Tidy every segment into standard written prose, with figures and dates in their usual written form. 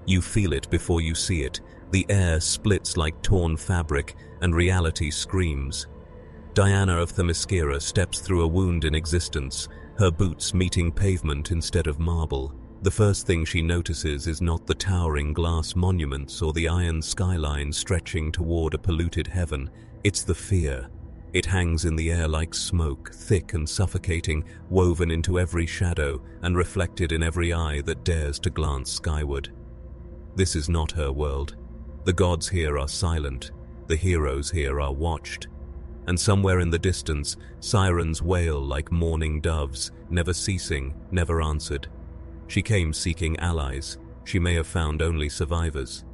You feel it before you see it. The air splits like torn fabric, and reality screams. Diana of Themyscira steps through a wound in existence, her boots meeting pavement instead of marble. The first thing she notices is not the towering glass monuments or the iron skyline stretching toward a polluted heaven. It's the fear. It hangs in the air like smoke, thick and suffocating, woven into every shadow and reflected in every eye that dares to glance skyward. This is not her world. The gods here are silent. The heroes here are watched. And somewhere in the distance, sirens wail like mourning doves, never ceasing, never answered. She came seeking allies. She may have found only survivors.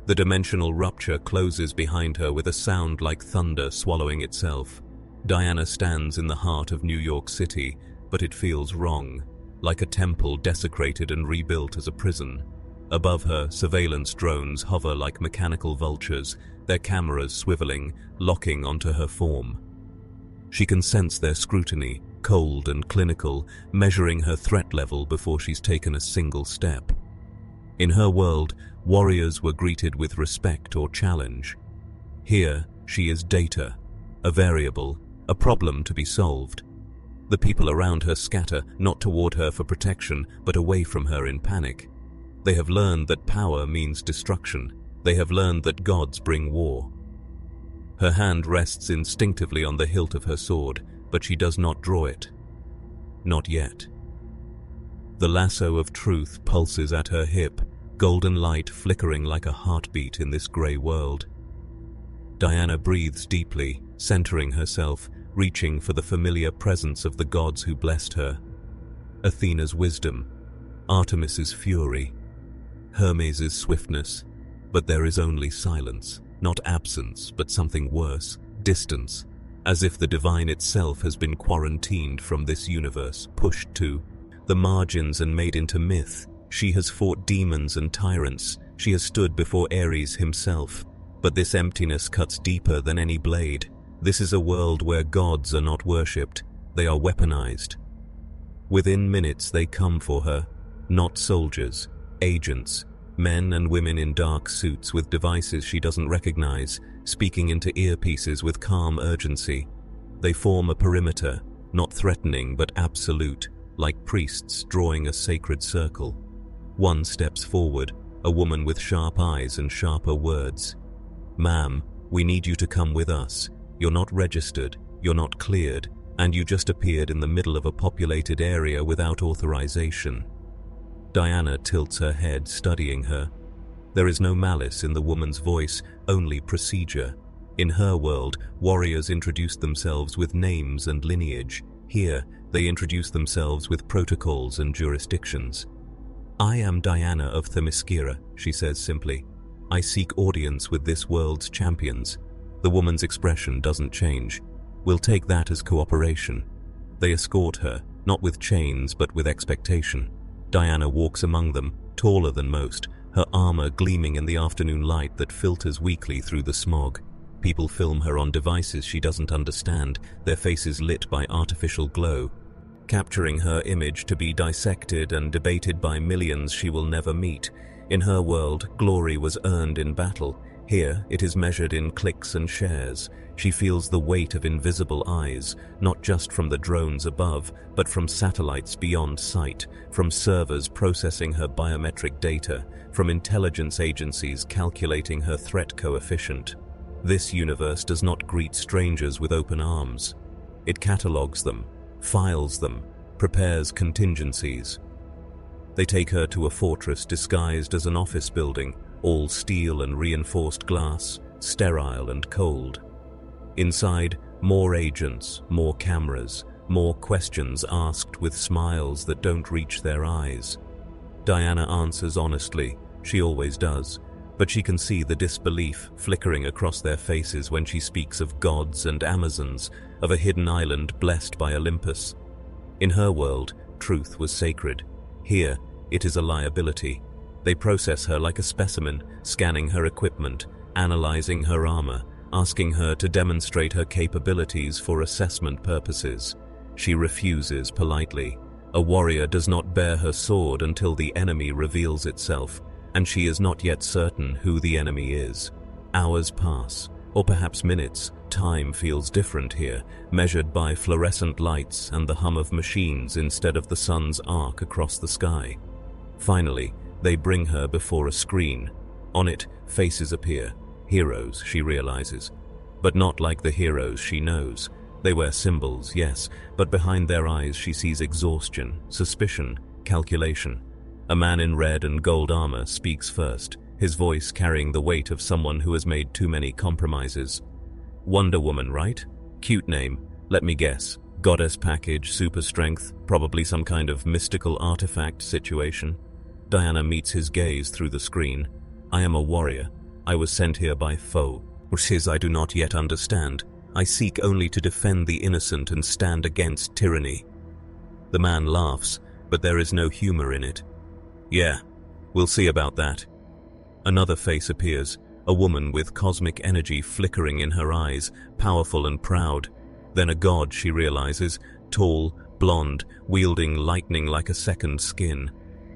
The dimensional rupture closes behind her with a sound like thunder swallowing itself. Diana stands in the heart of New York City, but it feels wrong, like a temple desecrated and rebuilt as a prison. Above her, surveillance drones hover like mechanical vultures, their cameras swiveling, locking onto her form. She can sense their scrutiny, cold and clinical, measuring her threat level before she's taken a single step. In her world, warriors were greeted with respect or challenge. Here, she is data, a variable, a problem to be solved. The people around her scatter, not toward her for protection, but away from her in panic. They have learned that power means destruction. They have learned that gods bring war. Her hand rests instinctively on the hilt of her sword, but she does not draw it. Not yet. The lasso of truth pulses at her hip, golden light flickering like a heartbeat in this grey world. Diana breathes deeply, centering herself, reaching for the familiar presence of the gods who blessed her. Athena's wisdom, Artemis's fury, Hermes' swiftness, but there is only silence, not absence, but something worse, distance, as if the divine itself has been quarantined from this universe, pushed to the margins and made into myth. She has fought demons and tyrants, she has stood before Ares himself, but this emptiness cuts deeper than any blade. This is a world where gods are not worshipped, they are weaponized. Within minutes they come for her, not soldiers, agents, men and women in dark suits with devices she doesn't recognize, speaking into earpieces with calm urgency. They form a perimeter, not threatening but absolute, like priests drawing a sacred circle. One steps forward, a woman with sharp eyes and sharper words. "Ma'am, we need you to come with us. You're not registered, you're not cleared, and you just appeared in the middle of a populated area without authorization." Diana tilts her head, studying her. There is no malice in the woman's voice, only procedure. In her world, warriors introduced themselves with names and lineage. Here, they introduce themselves with protocols and jurisdictions. "I am Diana of Themyscira," she says simply. "I seek audience with this world's champions." The woman's expression doesn't change. "We'll take that as cooperation." They escort her, not with chains but with expectation. Diana walks among them, taller than most, her armor gleaming in the afternoon light that filters weakly through the smog. People film her on devices she doesn't understand, their faces lit by artificial glow, capturing her image to be dissected and debated by millions she will never meet. In her world, glory was earned in battle. Here, it is measured in clicks and shares. She feels the weight of invisible eyes, not just from the drones above, but from satellites beyond sight, from servers processing her biometric data, from intelligence agencies calculating her threat coefficient. This universe does not greet strangers with open arms. It catalogs them, files them, prepares contingencies. They take her to a fortress disguised as an office building, all steel and reinforced glass, sterile and cold. Inside, more agents, more cameras, more questions asked with smiles that don't reach their eyes. Diana answers honestly, she always does, but she can see the disbelief flickering across their faces when she speaks of gods and Amazons, of a hidden island blessed by Olympus. In her world, truth was sacred. Here, it is a liability. They process her like a specimen, scanning her equipment, analyzing her armor, asking her to demonstrate her capabilities for assessment purposes. She refuses politely. A warrior does not bare her sword until the enemy reveals itself. and she is not yet certain who the enemy is. Hours pass, or perhaps minutes. Time feels different here, measured by fluorescent lights and the hum of machines instead of the sun's arc across the sky. Finally, they bring her before a screen. On it, faces appear. Heroes, she realizes. But not like the heroes she knows. They wear symbols, yes, but behind their eyes she sees exhaustion, suspicion, calculation. A man in red and gold armor speaks first, his voice carrying the weight of someone who has made too many compromises. Wonder Woman, right? Cute name. Let me guess. Goddess package, super strength, probably some kind of mystical artifact situation. Diana meets his gaze through the screen. I am a warrior. I was sent here by foe, which is I do not yet understand. I seek only to defend the innocent and stand against tyranny. The man laughs, but there is no humor in it. Yeah, we'll see about that. Another face appears, a woman with cosmic energy flickering in her eyes, powerful and proud. Then a god, she realizes, tall, blonde, wielding lightning like a second skin.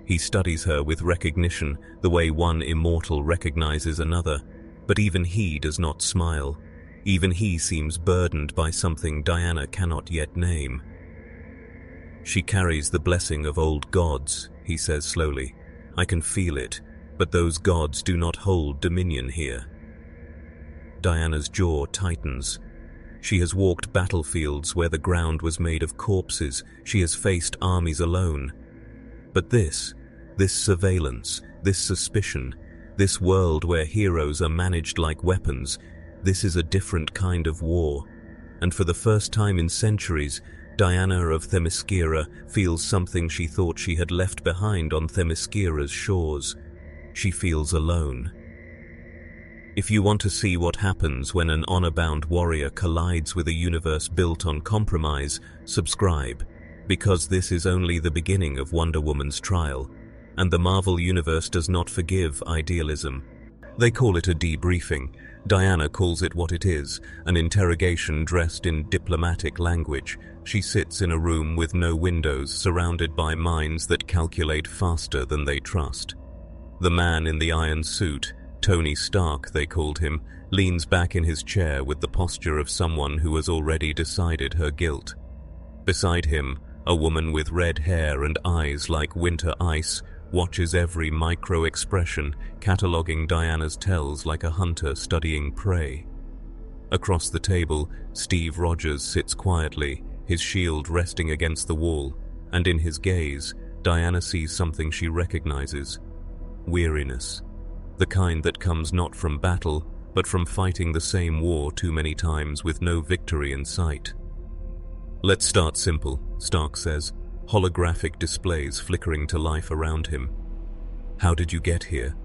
He studies her with recognition, the way one immortal recognizes another. But even he does not smile. Even he seems burdened by something Diana cannot yet name. She carries the blessing of old gods, he says slowly. I can feel it, but those gods do not hold dominion here. Diana's jaw tightens. She has walked battlefields where the ground was made of corpses. She has faced armies alone. But this surveillance, this suspicion, this world where heroes are managed like weapons, this is a different kind of war. And for the first time in centuries, Diana of Themyscira feels something she thought she had left behind on Themyscira's shores. She feels alone. If you want to see what happens when an honor-bound warrior collides with a universe built on compromise, subscribe, because this is only the beginning of Wonder Woman's trial, and the Marvel Universe does not forgive idealism. They call it a debriefing. Diana calls it what it is, an interrogation dressed in diplomatic language. She sits in a room with no windows, surrounded by minds that calculate faster than they trust. The man in the iron suit, Tony Stark they called him, leans back in his chair with the posture of someone who has already decided her guilt. Beside him, a woman with red hair and eyes like winter ice watches every micro-expression, cataloguing Diana's tells like a hunter studying prey. Across the table, Steve Rogers sits quietly, his shield resting against the wall, and in his gaze, Diana sees something she recognizes: weariness. The kind that comes not from battle, but from fighting the same war too many times with no victory in sight. Let's start simple, Stark says, holographic displays flickering to life around him. How did you get here?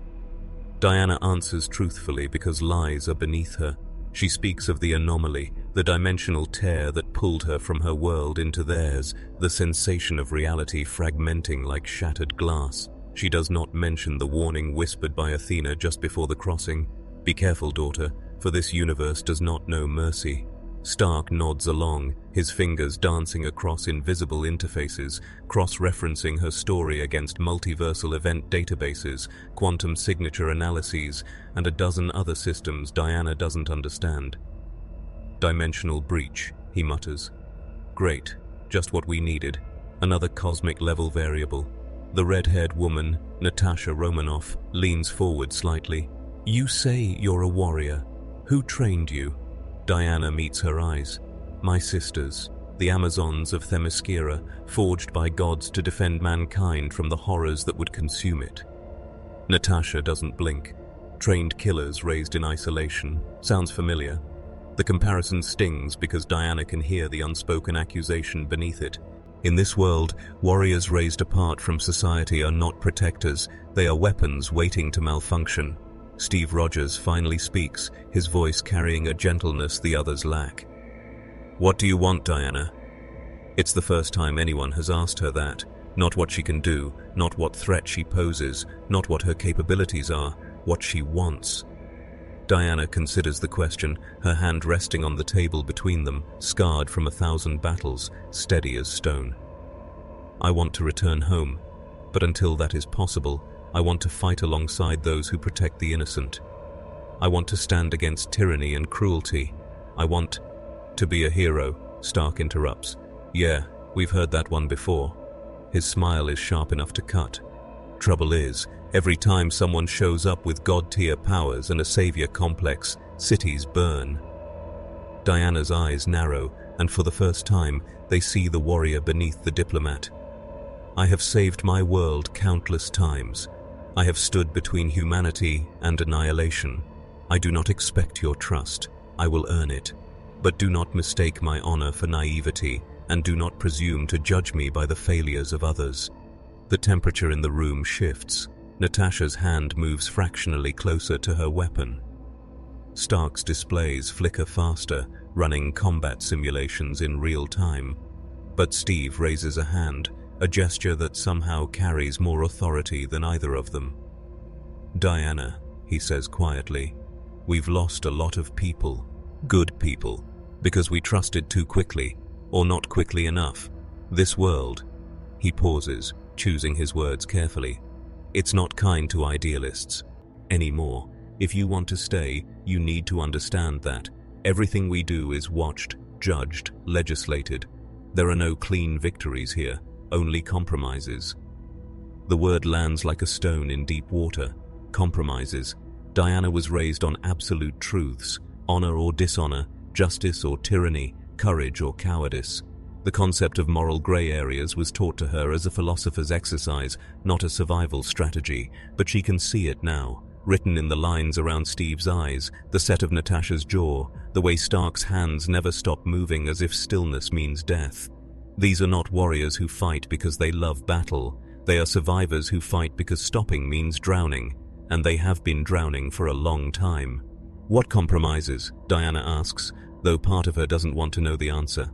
Diana answers truthfully because lies are beneath her. She speaks of the anomaly, the dimensional tear that pulled her from her world into theirs, the sensation of reality fragmenting like shattered glass. She does not mention the warning whispered by Athena just before the crossing. Be careful, daughter, for this universe does not know mercy. Stark nods along, his fingers dancing across invisible interfaces, cross-referencing her story against multiversal event databases, quantum signature analyses, and a dozen other systems Diana doesn't understand. Dimensional breach, he mutters. Great, just what we needed. Another cosmic level variable. The red-haired woman, Natasha Romanoff, leans forward slightly. You say you're a warrior. Who trained you? Diana meets her eyes. My sisters, the Amazons of Themyscira, forged by gods to defend mankind from the horrors that would consume it. Natasha doesn't blink. Trained killers raised in isolation. Sounds familiar. The comparison stings because Diana can hear the unspoken accusation beneath it. In this world, warriors raised apart from society are not protectors. They are weapons waiting to malfunction. Steve Rogers finally speaks, his voice carrying a gentleness the others lack. What do you want, Diana? It's the first time anyone has asked her that. Not what she can do, not what threat she poses, not what her capabilities are, what she wants. Diana considers the question, her hand resting on the table between them, scarred from 1,000 battles, steady as stone. I want to return home, but until that is possible, I want to fight alongside those who protect the innocent. I want to stand against tyranny and cruelty. I want to be a hero, Stark interrupts. Yeah, we've heard that one before. His smile is sharp enough to cut. Trouble is, every time someone shows up with god-tier powers and a savior complex, cities burn. Diana's eyes narrow, and for the first time, they see the warrior beneath the diplomat. I have saved my world countless times. I have stood between humanity and annihilation. I do not expect your trust. I will earn it. But do not mistake my honor for naivety, and do not presume to judge me by the failures of others. The temperature in the room shifts. Natasha's hand moves fractionally closer to her weapon. Stark's displays flicker faster, running combat simulations in real time. But Steve raises a hand, a gesture that somehow carries more authority than either of them. Diana, he says quietly, we've lost a lot of people, good people, because we trusted too quickly, or not quickly enough. This world, he pauses, choosing his words carefully. It's not kind to idealists anymore. If you want to stay, you need to understand that everything we do is watched, judged, legislated. There are no clean victories here, only compromises. The word lands like a stone in deep water. Compromises. Diana was raised on absolute truths, honor or dishonor, justice or tyranny, courage or cowardice. The concept of moral gray areas was taught to her as a philosopher's exercise, not a survival strategy, but she can see it now, written in the lines around Steve's eyes, the set of Natasha's jaw, the way Stark's hands never stop moving as if stillness means death. These are not warriors who fight because they love battle. They are survivors who fight because stopping means drowning, and they have been drowning for a long time. What compromises? Diana asks, though part of her doesn't want to know the answer.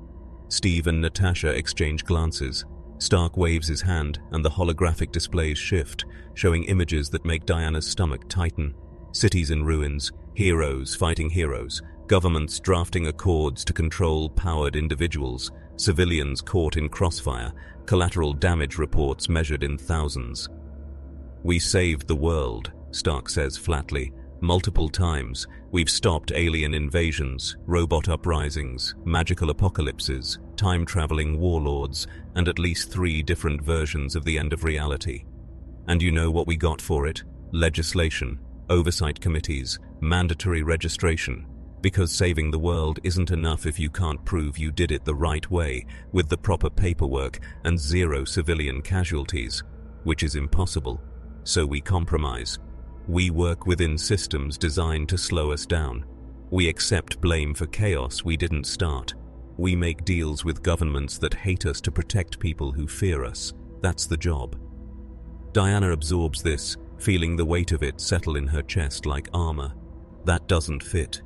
Steve and Natasha exchange glances. Stark waves his hand, and the holographic displays shift, showing images that make Diana's stomach tighten. Cities in ruins, heroes fighting heroes, governments drafting accords to control powered individuals, civilians caught in crossfire, collateral damage reports measured in thousands. We saved the world, Stark says flatly. Multiple times, we've stopped alien invasions, robot uprisings, magical apocalypses, time-traveling warlords, and at least 3 different versions of the end of reality. And you know what we got for it? Legislation, oversight committees, mandatory registration. Because saving the world isn't enough if you can't prove you did it the right way, with the proper paperwork and 0 civilian casualties, which is impossible. So we compromise. We work within systems designed to slow us down. We accept blame for chaos we didn't start. We make deals with governments that hate us to protect people who fear us. That's the job. Diana absorbs this, feeling the weight of it settle in her chest like armor. That doesn't fit.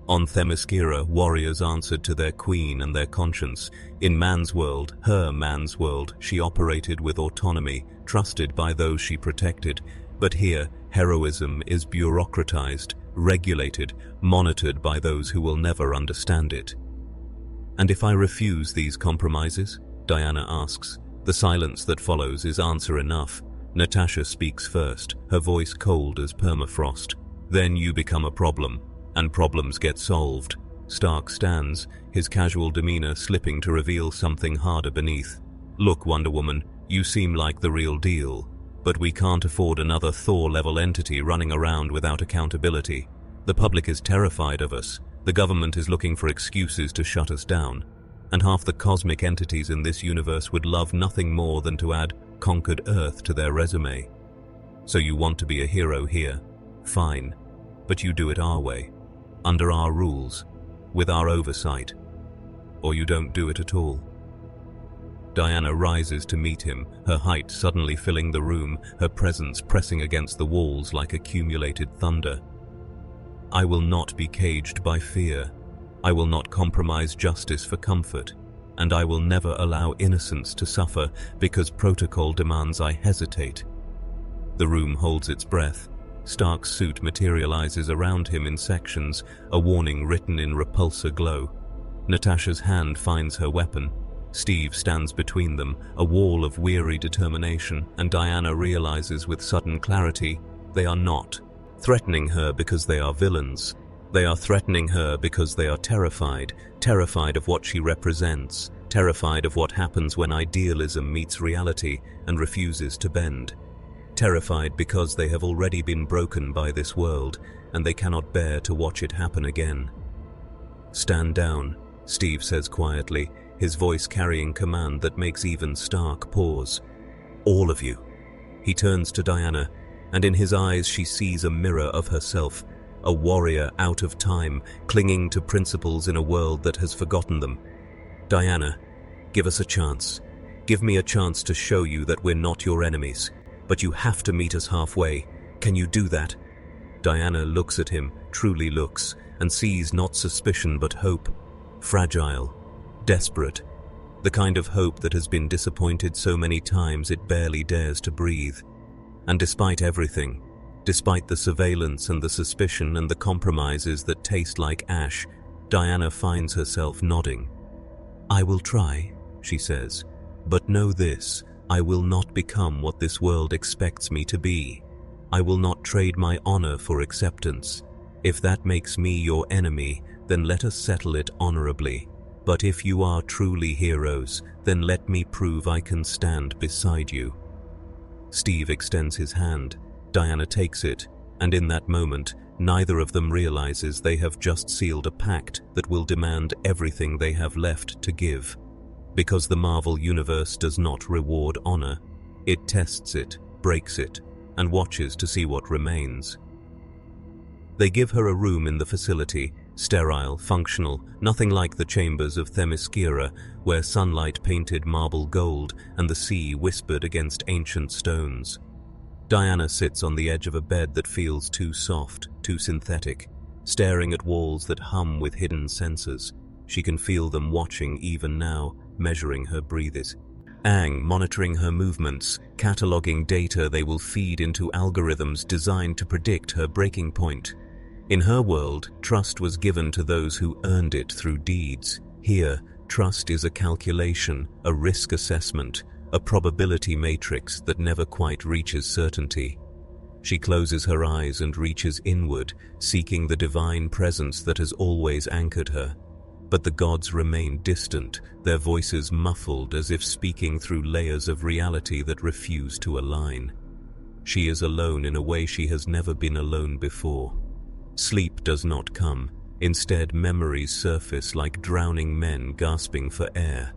On Themyscira, warriors answered to their queen and their conscience. In man's world, her man's world, she operated with autonomy, trusted by those she protected. But here, heroism is bureaucratized, regulated, monitored by those who will never understand it. And if I refuse these compromises? Diana asks. The silence that follows is answer enough. Natasha speaks first, her voice cold as permafrost. Then you become a problem, and problems get solved. Stark stands, his casual demeanor slipping to reveal something harder beneath. Look, Wonder Woman, you seem like the real deal. But we can't afford another Thor-level entity running around without accountability. The public is terrified of us. The government is looking for excuses to shut us down. And half the cosmic entities in this universe would love nothing more than to add conquered Earth to their resume. So you want to be a hero here? Fine. But you do it our way, under our rules, with our oversight. Or you don't do it at all. Diana rises to meet him, her height suddenly filling the room, her presence pressing against the walls like accumulated thunder. I will not be caged by fear. I will not compromise justice for comfort. And I will never allow innocence to suffer because protocol demands I hesitate. The room holds its breath. Stark's suit materializes around him in sections, a warning written in repulsor glow. Natasha's hand finds her weapon. Steve stands between them, a wall of weary determination, and Diana realizes with sudden clarity they are not threatening her because they are villains. They are threatening her because they are terrified of what she represents, terrified of what happens when idealism meets reality and refuses to bend. Terrified because they have already been broken by this world, and they cannot bear to watch it happen again. "Stand down," Steve says quietly, his voice carrying command that makes even Stark pause. "All of you." He turns to Diana, and in his eyes she sees a mirror of herself, a warrior out of time, clinging to principles in a world that has forgotten them. "Diana, give us a chance. Give me a chance to show you that we're not your enemies. But you have to meet us halfway. Can you do that?" Diana looks at him, truly looks, and sees not suspicion but hope. Fragile, desperate, the kind of hope that has been disappointed so many times it barely dares to breathe. And despite everything, despite the surveillance and the suspicion and the compromises that taste like ash, Diana finds herself nodding. "I will try," she says, "but know this, I will not become what this world expects me to be. I will not trade my honor for acceptance. If that makes me your enemy, then let us settle it honorably. But if you are truly heroes, then let me prove I can stand beside you." Steve extends his hand. Diana takes it, and in that moment, neither of them realizes they have just sealed a pact that will demand everything they have left to give. Because the Marvel Universe does not reward honor, it tests it, breaks it, and watches to see what remains. They give her a room in the facility, sterile, functional, nothing like the chambers of Themyscira, where sunlight painted marble gold and the sea whispered against ancient stones. Diana sits on the edge of a bed that feels too soft, too synthetic, staring at walls that hum with hidden sensors. She can feel them watching even now, measuring her breathes. Monitoring her movements, cataloging data they will feed into algorithms designed to predict her breaking point. In her world, trust was given to those who earned it through deeds. Here, trust is a calculation, a risk assessment, a probability matrix that never quite reaches certainty. She closes her eyes and reaches inward, seeking the divine presence that has always anchored her. But the gods remain distant, their voices muffled as if speaking through layers of reality that refuse to align. She is alone in a way she has never been alone before. Sleep does not come. Instead, memories surface like drowning men gasping for air.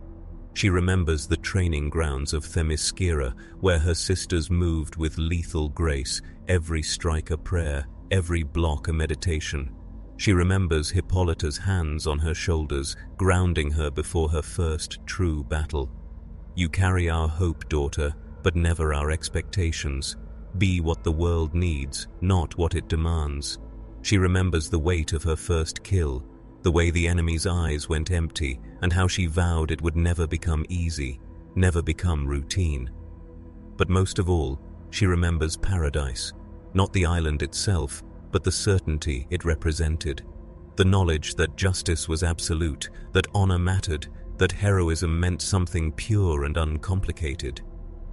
She remembers the training grounds of Themyscira, where her sisters moved with lethal grace, every strike a prayer, every block a meditation. She remembers Hippolyta's hands on her shoulders, grounding her before her first true battle. "You carry our hope, daughter, but never our expectations. Be what the world needs, not what it demands." She remembers the weight of her first kill, the way the enemy's eyes went empty, and how she vowed it would never become easy, never become routine. But most of all, she remembers paradise, not the island itself, but the certainty it represented. The knowledge that justice was absolute, that honor mattered, that heroism meant something pure and uncomplicated.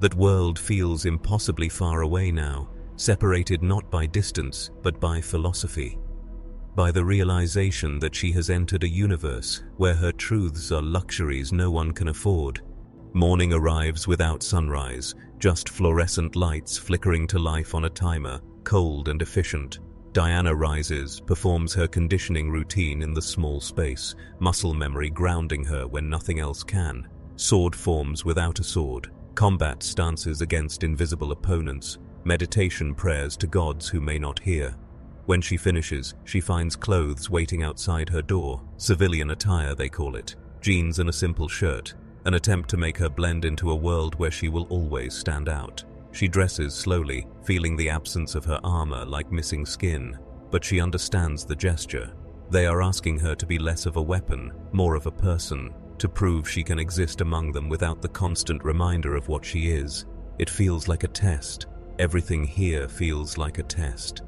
That world feels impossibly far away now, separated not by distance, but by philosophy. By the realization that she has entered a universe where her truths are luxuries no one can afford. Morning arrives without sunrise, just fluorescent lights flickering to life on a timer, cold and efficient. Diana rises, performs her conditioning routine in the small space, muscle memory grounding her when nothing else can. Sword forms without a sword, combat stances against invisible opponents, meditation prayers to gods who may not hear. When she finishes, she finds clothes waiting outside her door, civilian attire they call it, jeans and a simple shirt, an attempt to make her blend into a world where she will always stand out. She dresses slowly, feeling the absence of her armor like missing skin, but she understands the gesture. They are asking her to be less of a weapon, more of a person, to prove she can exist among them without the constant reminder of what she is. It feels like a test. Everything here feels like a test.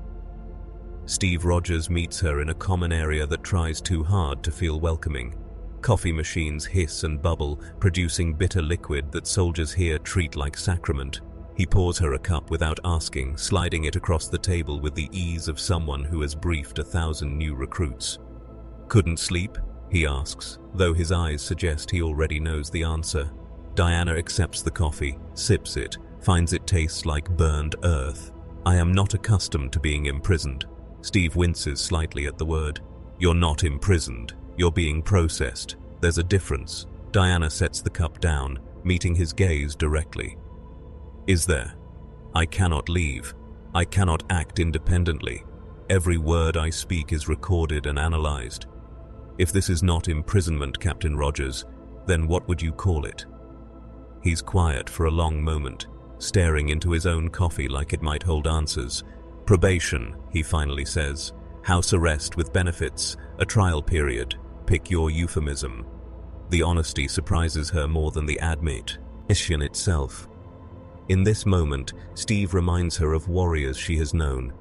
Steve Rogers meets her in a common area that tries too hard to feel welcoming. Coffee machines hiss and bubble, producing bitter liquid that soldiers here treat like sacrament. He pours her a cup without asking, sliding it across the table with the ease of someone who has briefed 1,000 new recruits. "Couldn't sleep?" he asks, though his eyes suggest he already knows the answer. Diana accepts the coffee, sips it, finds it tastes like burned earth. "I am not accustomed to being imprisoned." Steve winces slightly at the word. "You're not imprisoned. You're being processed. There's a difference." Diana sets the cup down, meeting his gaze directly. "Is there? I cannot leave. I cannot act independently. Every word I speak is recorded and analyzed. If this is not imprisonment, Captain Rogers, then what would you call it?" He's quiet for a long moment, staring into his own coffee like it might hold answers. "Probation," he finally says. "House arrest with benefits, a trial period. Pick your euphemism." The honesty surprises her more than the admission itself. In this moment, Steve reminds her of warriors she has known.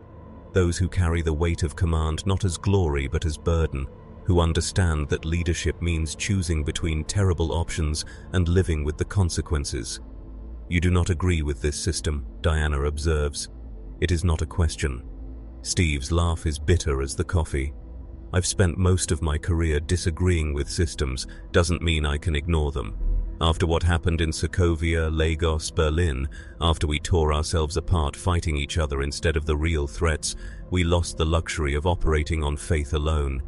Those who carry the weight of command not as glory but as burden, who understand that leadership means choosing between terrible options and living with the consequences. "You do not agree with this system," Diana observes. It is not a question. Steve's laugh is bitter as the coffee. "I've spent most of my career disagreeing with systems, doesn't mean I can ignore them. After what happened in Sokovia, Lagos, Berlin, after we tore ourselves apart fighting each other instead of the real threats, we lost the luxury of operating on faith alone.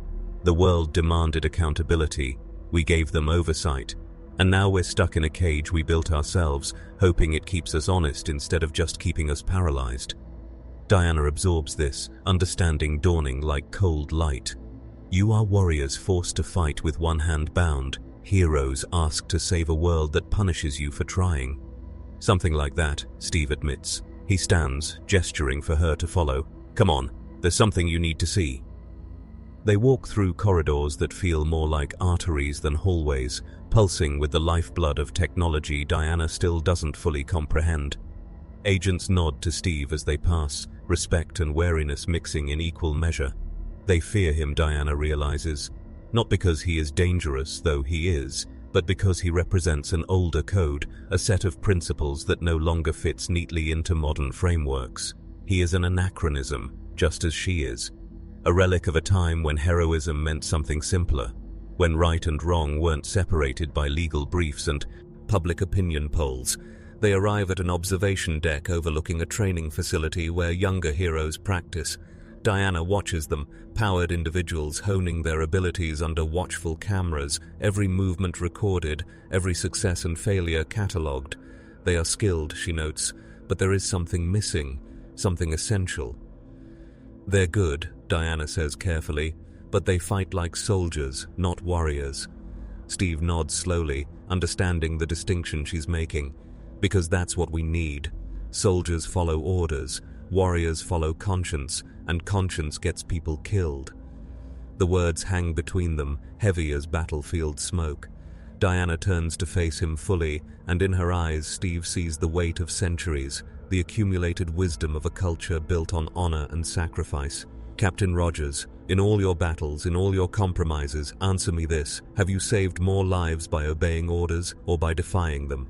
The world demanded accountability. We gave them oversight. And now we're stuck in a cage we built ourselves, hoping it keeps us honest instead of just keeping us paralyzed." Diana absorbs this, understanding dawning like cold light. "You are warriors forced to fight with one hand bound, heroes asked to save a world that punishes you for trying." "Something like that," Steve admits. He stands, gesturing for her to follow. "Come on, there's something you need to see." They walk through corridors that feel more like arteries than hallways, pulsing with the lifeblood of technology Diana still doesn't fully comprehend. Agents nod to Steve as they pass, respect and wariness mixing in equal measure. They fear him, Diana realizes, not because he is dangerous, though he is, but because he represents an older code, a set of principles that no longer fits neatly into modern frameworks. He is an anachronism, just as she is. A relic of a time when heroism meant something simpler, when right and wrong weren't separated by legal briefs and public opinion polls. They arrive at an observation deck overlooking a training facility where younger heroes practice. Diana watches them, powered individuals honing their abilities under watchful cameras, every movement recorded, every success and failure catalogued. They are skilled, she notes, but there is something missing, something essential. "They're good," Diana says carefully, "but they fight like soldiers, not warriors." Steve nods slowly, understanding the distinction she's making. "Because that's what we need. Soldiers follow orders, warriors follow conscience, and conscience gets people killed." The words hang between them, heavy as battlefield smoke. Diana turns to face him fully, and in her eyes Steve sees the weight of centuries, the accumulated wisdom of a culture built on honor and sacrifice. "Captain Rogers, in all your battles, in all your compromises, answer me this: have you saved more lives by obeying orders or by defying them?"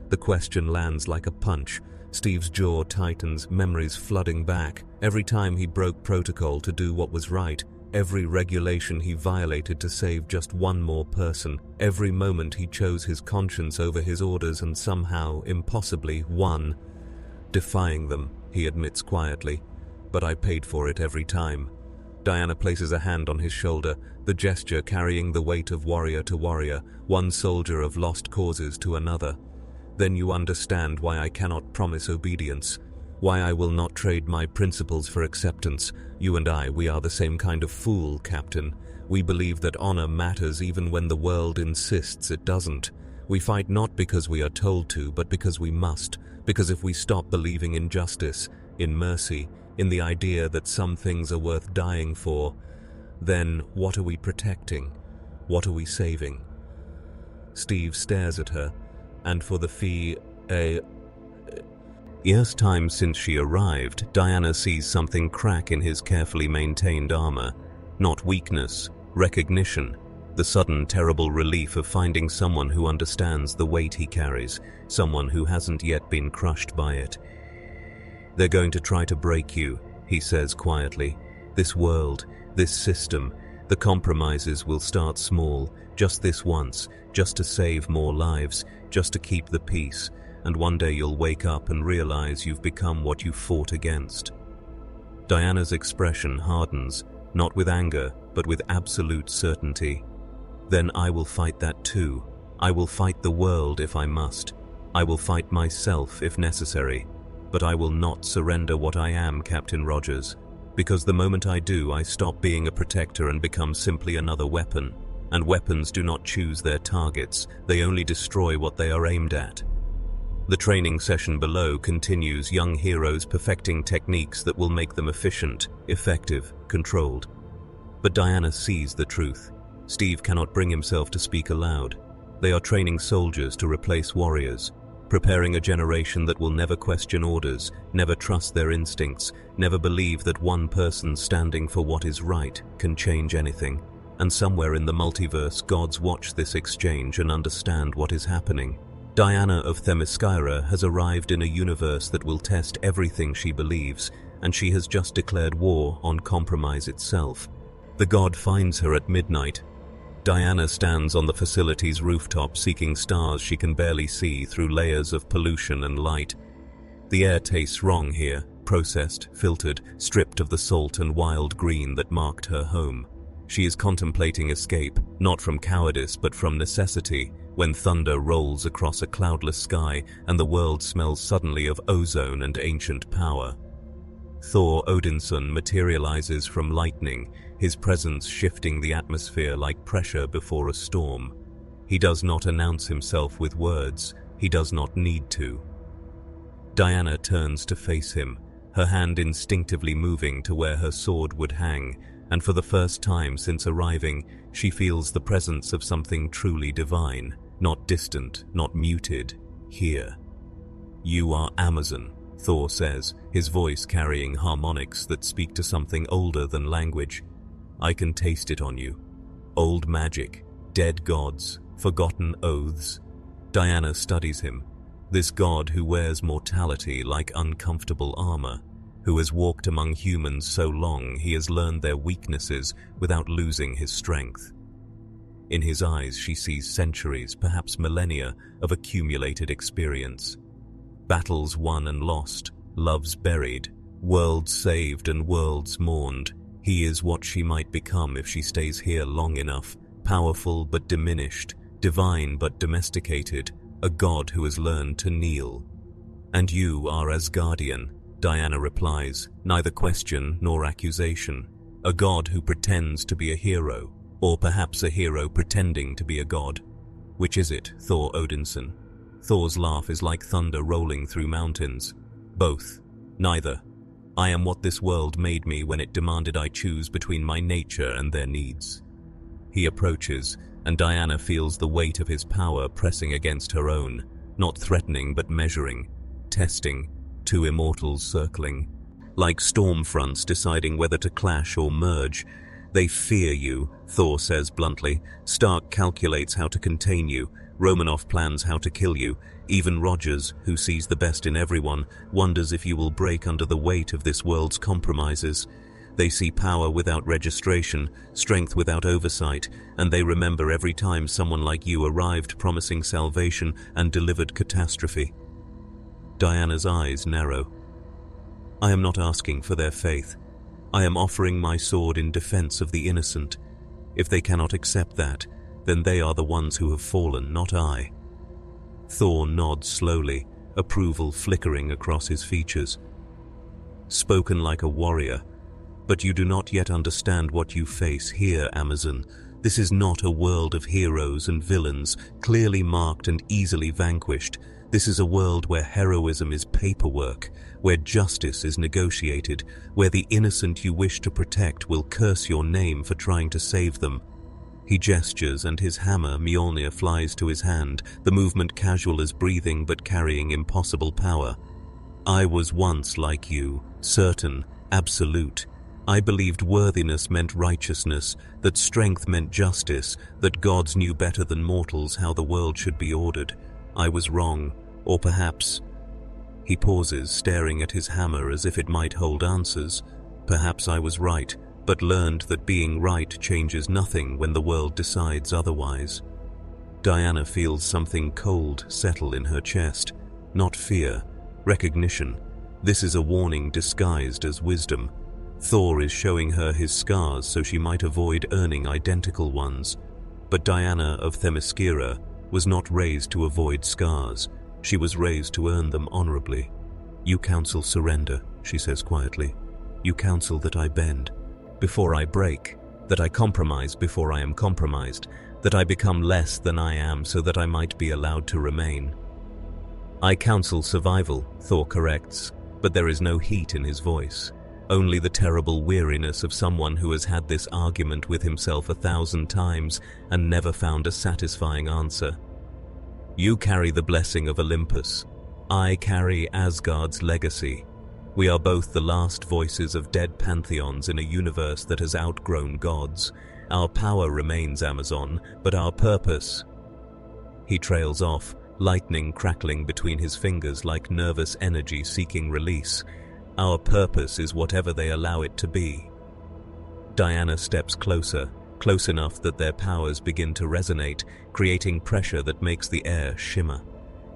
The question lands like a punch. Steve's jaw tightens, memories flooding back. Every time he broke protocol to do what was right, every regulation he violated to save just one more person, every moment he chose his conscience over his orders and somehow, impossibly, won. "Defying them," he admits quietly, "but I paid for it every time." Diana places a hand on his shoulder, the gesture carrying the weight of warrior to warrior, one soldier of lost causes to another. "Then you understand why I cannot promise obedience, why I will not trade my principles for acceptance. You and I, we are the same kind of fool, Captain. We believe that honor matters even when the world insists it doesn't. We fight not because we are told to, but because we must, because if we stop believing in justice, in mercy, in the idea that some things are worth dying for, then what are we protecting? What are we saving?" Steve stares at her, and for the years' time since she arrived, Diana sees something crack in his carefully maintained armor. Not weakness, recognition. The sudden, terrible relief of finding someone who understands the weight he carries, someone who hasn't yet been crushed by it. "They're going to try to break you," he says quietly. "This world, this system, the compromises will start small, just this once, just to save more lives, just to keep the peace, and one day you'll wake up and realize you've become what you fought against." Diana's expression hardens, not with anger, but with absolute certainty. "Then I will fight that too. I will fight the world if I must. I will fight myself if necessary. But I will not surrender what I am, Captain Rogers. Because the moment I do, I stop being a protector and become simply another weapon. And weapons do not choose their targets, they only destroy what they are aimed at." The training session below continues, young heroes perfecting techniques that will make them efficient, effective, controlled. But Diana sees the truth. Steve cannot bring himself to speak aloud. They are training soldiers to replace warriors, preparing a generation that will never question orders, never trust their instincts, never believe that one person standing for what is right can change anything. And somewhere in the multiverse, gods watch this exchange and understand what is happening. Diana of Themyscira has arrived in a universe that will test everything she believes, and she has just declared war on compromise itself. The god finds her at midnight. Diana stands on the facility's rooftop seeking stars she can barely see through layers of pollution and light. The air tastes wrong here, processed, filtered, stripped of the salt and wild green that marked her home. She is contemplating escape, not from cowardice but from necessity, when thunder rolls across a cloudless sky and the world smells suddenly of ozone and ancient power. Thor Odinson materializes from lightning, his presence shifting the atmosphere like pressure before a storm. He does not announce himself with words, he does not need to. Diana turns to face him, her hand instinctively moving to where her sword would hang, and for the first time since arriving, she feels the presence of something truly divine, not distant, not muted, here. "You are Amazon," Thor says, his voice carrying harmonics that speak to something older than language. "I can taste it on you. Old magic, dead gods, forgotten oaths." Diana studies him, this god who wears mortality like uncomfortable armor, who has walked among humans so long he has learned their weaknesses without losing his strength. In his eyes she sees centuries, perhaps millennia, of accumulated experience. Battles won and lost, loves buried, worlds saved and worlds mourned. He is what she might become if she stays here long enough, powerful but diminished, divine but domesticated, a god who has learned to kneel. "And you are Asgardian," Diana replies, neither question nor accusation. "A god who pretends to be a hero, or perhaps a hero pretending to be a god. Which is it, Thor Odinson?" Thor's laugh is like thunder rolling through mountains. "Both. Neither. I am what this world made me when it demanded I choose between my nature and their needs." He approaches, and Diana feels the weight of his power pressing against her own, not threatening but measuring, testing, two immortals circling. Like storm fronts deciding whether to clash or merge. "They fear you," Thor says bluntly. "Stark calculates how to contain you. Romanoff plans how to kill you. Even Rogers, who sees the best in everyone, wonders if you will break under the weight of this world's compromises. They see power without registration, strength without oversight, and they remember every time someone like you arrived promising salvation and delivered catastrophe." Diana's eyes narrow. "I am not asking for their faith. I am offering my sword in defense of the innocent. If they cannot accept that, then they are the ones who have fallen, not I." Thor nods slowly, approval flickering across his features. "Spoken like a warrior. But you do not yet understand what you face here, Amazon. This is not a world of heroes and villains, clearly marked and easily vanquished. This is a world where heroism is paperwork, where justice is negotiated, where the innocent you wish to protect will curse your name for trying to save them." He gestures and his hammer, Mjolnir, flies to his hand, the movement casual as breathing but carrying impossible power. "I was once like you, certain, absolute. I believed worthiness meant righteousness, that strength meant justice, that gods knew better than mortals how the world should be ordered. I was wrong, or perhaps... He pauses, staring at his hammer as if it might hold answers. Perhaps I was right, but learned that being right changes nothing when the world decides otherwise. Diana feels something cold settle in her chest. Not fear, recognition. This is a warning disguised as wisdom. Thor is showing her his scars so she might avoid earning identical ones. But Diana of Themyscira was not raised to avoid scars. She was raised to earn them honorably. You counsel surrender, she says quietly. You counsel that I bend before I break, that I compromise before I am compromised, that I become less than I am so that I might be allowed to remain. I counsel survival, Thor corrects, but there is no heat in his voice. Only the terrible weariness of someone who has had this argument with himself 1,000 times and never found a satisfying answer. You carry the blessing of Olympus. I carry Asgard's legacy. We are both the last voices of dead pantheons in a universe that has outgrown gods. Our power remains Amazon, but our purpose... He trails off, lightning crackling between his fingers like nervous energy seeking release. Our purpose is whatever they allow it to be. Diana steps closer, close enough that their powers begin to resonate, creating pressure that makes the air shimmer.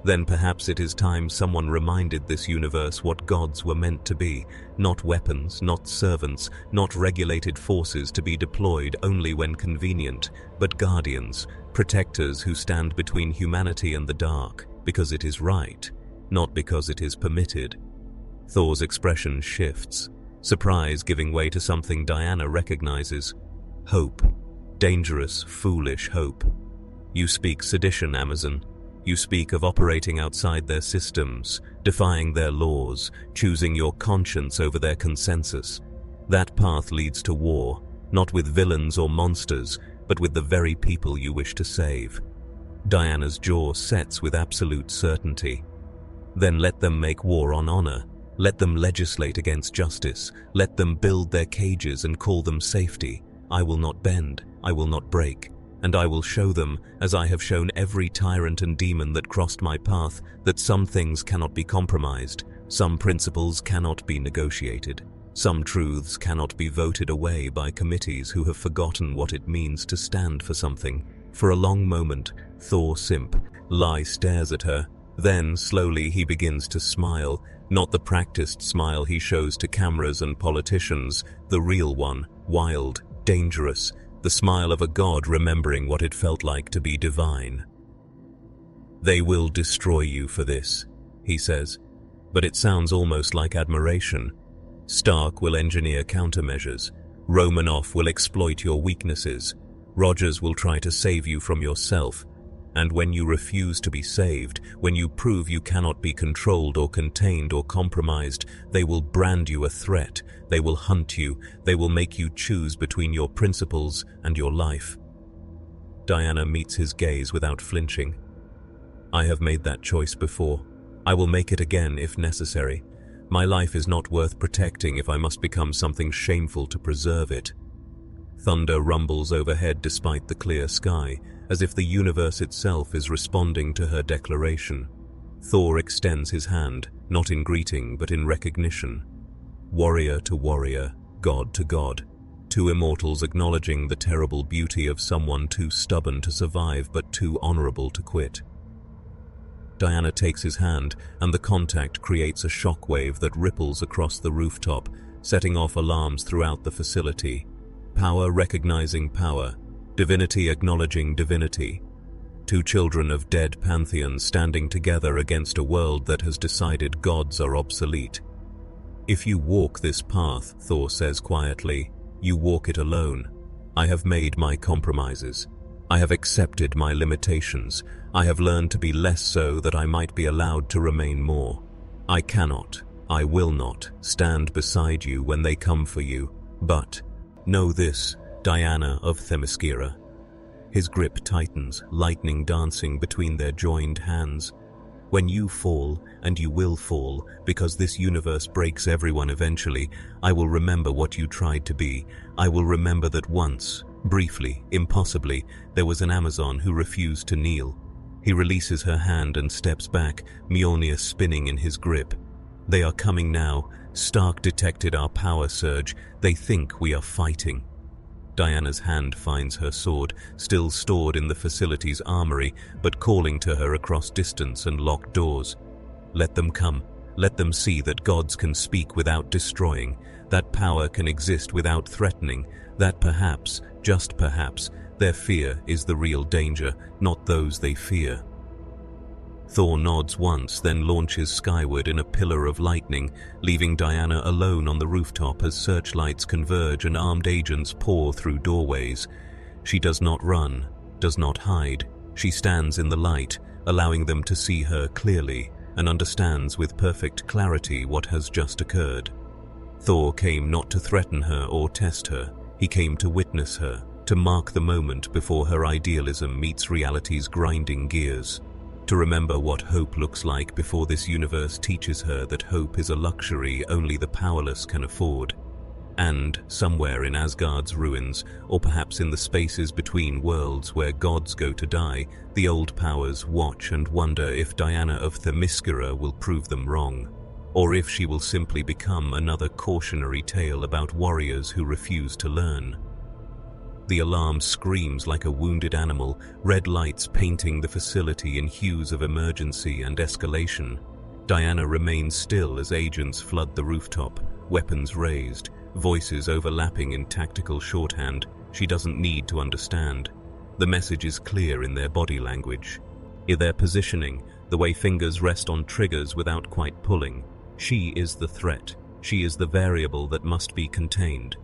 Then perhaps it is time someone reminded this universe what gods were meant to be. Not weapons, not servants, not regulated forces to be deployed only when convenient, but guardians, protectors who stand between humanity and the dark, because it is right, not because it is permitted. Thor's expression shifts, surprise giving way to something Diana recognizes. Hope. Dangerous, foolish hope. You speak sedition, Amazon. You speak of operating outside their systems, defying their laws, choosing your conscience over their consensus. That path leads to war, not with villains or monsters, but with the very people you wish to save. Diana's jaw sets with absolute certainty. Then let them make war on honor. Let them legislate against justice. Let them build their cages and call them safety. I will not bend. I will not break. And I will show them, as I have shown every tyrant and demon that crossed my path, that some things cannot be compromised, some principles cannot be negotiated, some truths cannot be voted away by committees who have forgotten what it means to stand for something. For a long moment, Thor Simp Lai stares at her. Then, slowly, he begins to smile, not the practiced smile he shows to cameras and politicians, the real one, wild, dangerous, the smile of a god remembering what it felt like to be divine. They will destroy you for this, he says, but it sounds almost like admiration. Stark will engineer countermeasures. Romanoff will exploit your weaknesses. Rogers will try to save you from yourself. And when you refuse to be saved, when you prove you cannot be controlled or contained or compromised, they will brand you a threat, they will hunt you, they will make you choose between your principles and your life. Diana meets his gaze without flinching. I have made that choice before. I will make it again if necessary. My life is not worth protecting if I must become something shameful to preserve it. Thunder rumbles overhead despite the clear sky, as if the universe itself is responding to her declaration. Thor extends his hand, not in greeting but in recognition. Warrior to warrior, god to god, two immortals acknowledging the terrible beauty of someone too stubborn to survive but too honorable to quit. Diana takes his hand, and the contact creates a shockwave that ripples across the rooftop, setting off alarms throughout the facility. Power recognizing power, divinity acknowledging divinity. Two children of dead pantheons standing together against a world that has decided gods are obsolete. If you walk this path, Thor says quietly, you walk it alone. I have made my compromises. I have accepted my limitations. I have learned to be less so that I might be allowed to remain more. I cannot, I will not, stand beside you when they come for you, but know this, Diana of Themyscira. His grip tightens, lightning dancing between their joined hands. When you fall, and you will fall, because this universe breaks everyone eventually, I will remember what you tried to be. I will remember that once, briefly, impossibly, there was an Amazon who refused to kneel. He releases her hand and steps back, Mjolnir spinning in his grip. They are coming now. Stark detected our power surge. They think we are fighting. Diana's hand finds her sword, still stored in the facility's armory, but calling to her across distance and locked doors. Let them come. Let them see that gods can speak without destroying, that power can exist without threatening, that perhaps, just perhaps, their fear is the real danger, not those they fear. Thor nods once, then launches skyward in a pillar of lightning, leaving Diana alone on the rooftop as searchlights converge and armed agents pour through doorways. She does not run, does not hide. She stands in the light, allowing them to see her clearly, and understands with perfect clarity what has just occurred. Thor came not to threaten her or test her. He came to witness her, to mark the moment before her idealism meets reality's grinding gears. To remember what hope looks like before this universe teaches her that hope is a luxury only the powerless can afford. And, somewhere in Asgard's ruins, or perhaps in the spaces between worlds where gods go to die, the old powers watch and wonder if Diana of Themyscira will prove them wrong, or if she will simply become another cautionary tale about warriors who refuse to learn. The alarm screams like a wounded animal, red lights painting the facility in hues of emergency and escalation. Diana remains still as agents flood the rooftop, weapons raised, voices overlapping in tactical shorthand. She doesn't need to understand. The message is clear in their body language, in their positioning, the way fingers rest on triggers without quite pulling. She is the threat. She is the variable that must be contained.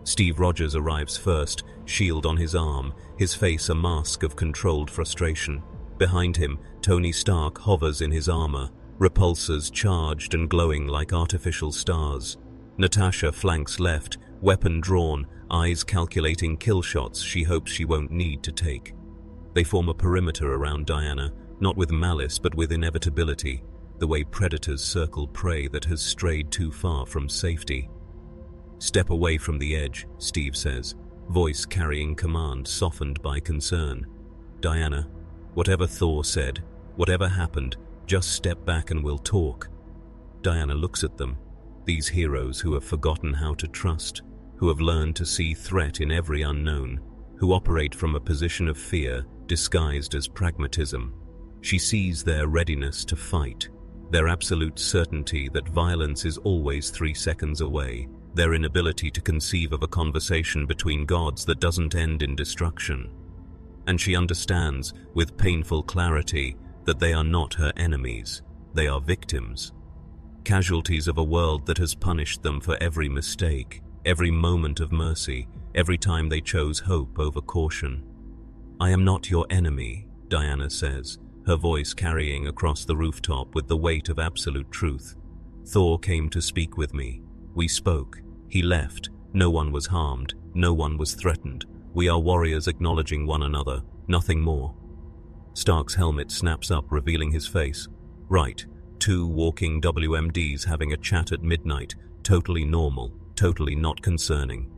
Steve Rogers arrives first, shield on his arm, his face a mask of controlled frustration. Behind him, Tony Stark hovers in his armor, repulsors charged and glowing like artificial stars. Natasha flanks left, weapon drawn, eyes calculating kill shots she hopes she won't need to take. They form a perimeter around Diana, not with malice but with inevitability, the way predators circle prey that has strayed too far from safety. "Step away from the edge," Steve says, voice carrying command softened by concern. "Diana, whatever Thor said, whatever happened, just step back and we'll talk." Diana looks at them, these heroes who have forgotten how to trust, who have learned to see threat in every unknown, who operate from a position of fear disguised as pragmatism. She sees their readiness to fight, their absolute certainty that violence is always 3 seconds away, their inability to conceive of a conversation between gods that doesn't end in destruction. And she understands, with painful clarity, that they are not her enemies, they are victims. Casualties of a world that has punished them for every mistake, every moment of mercy, every time they chose hope over caution. "I am not your enemy," Diana says, her voice carrying across the rooftop with the weight of absolute truth. "Thor came to speak with me. We spoke. He left. No one was harmed. No one was threatened. We are warriors acknowledging one another. Nothing more." Stark's helmet snaps up, revealing his face. Right. 2 walking WMDs having a chat at midnight. Totally normal. Totally not concerning.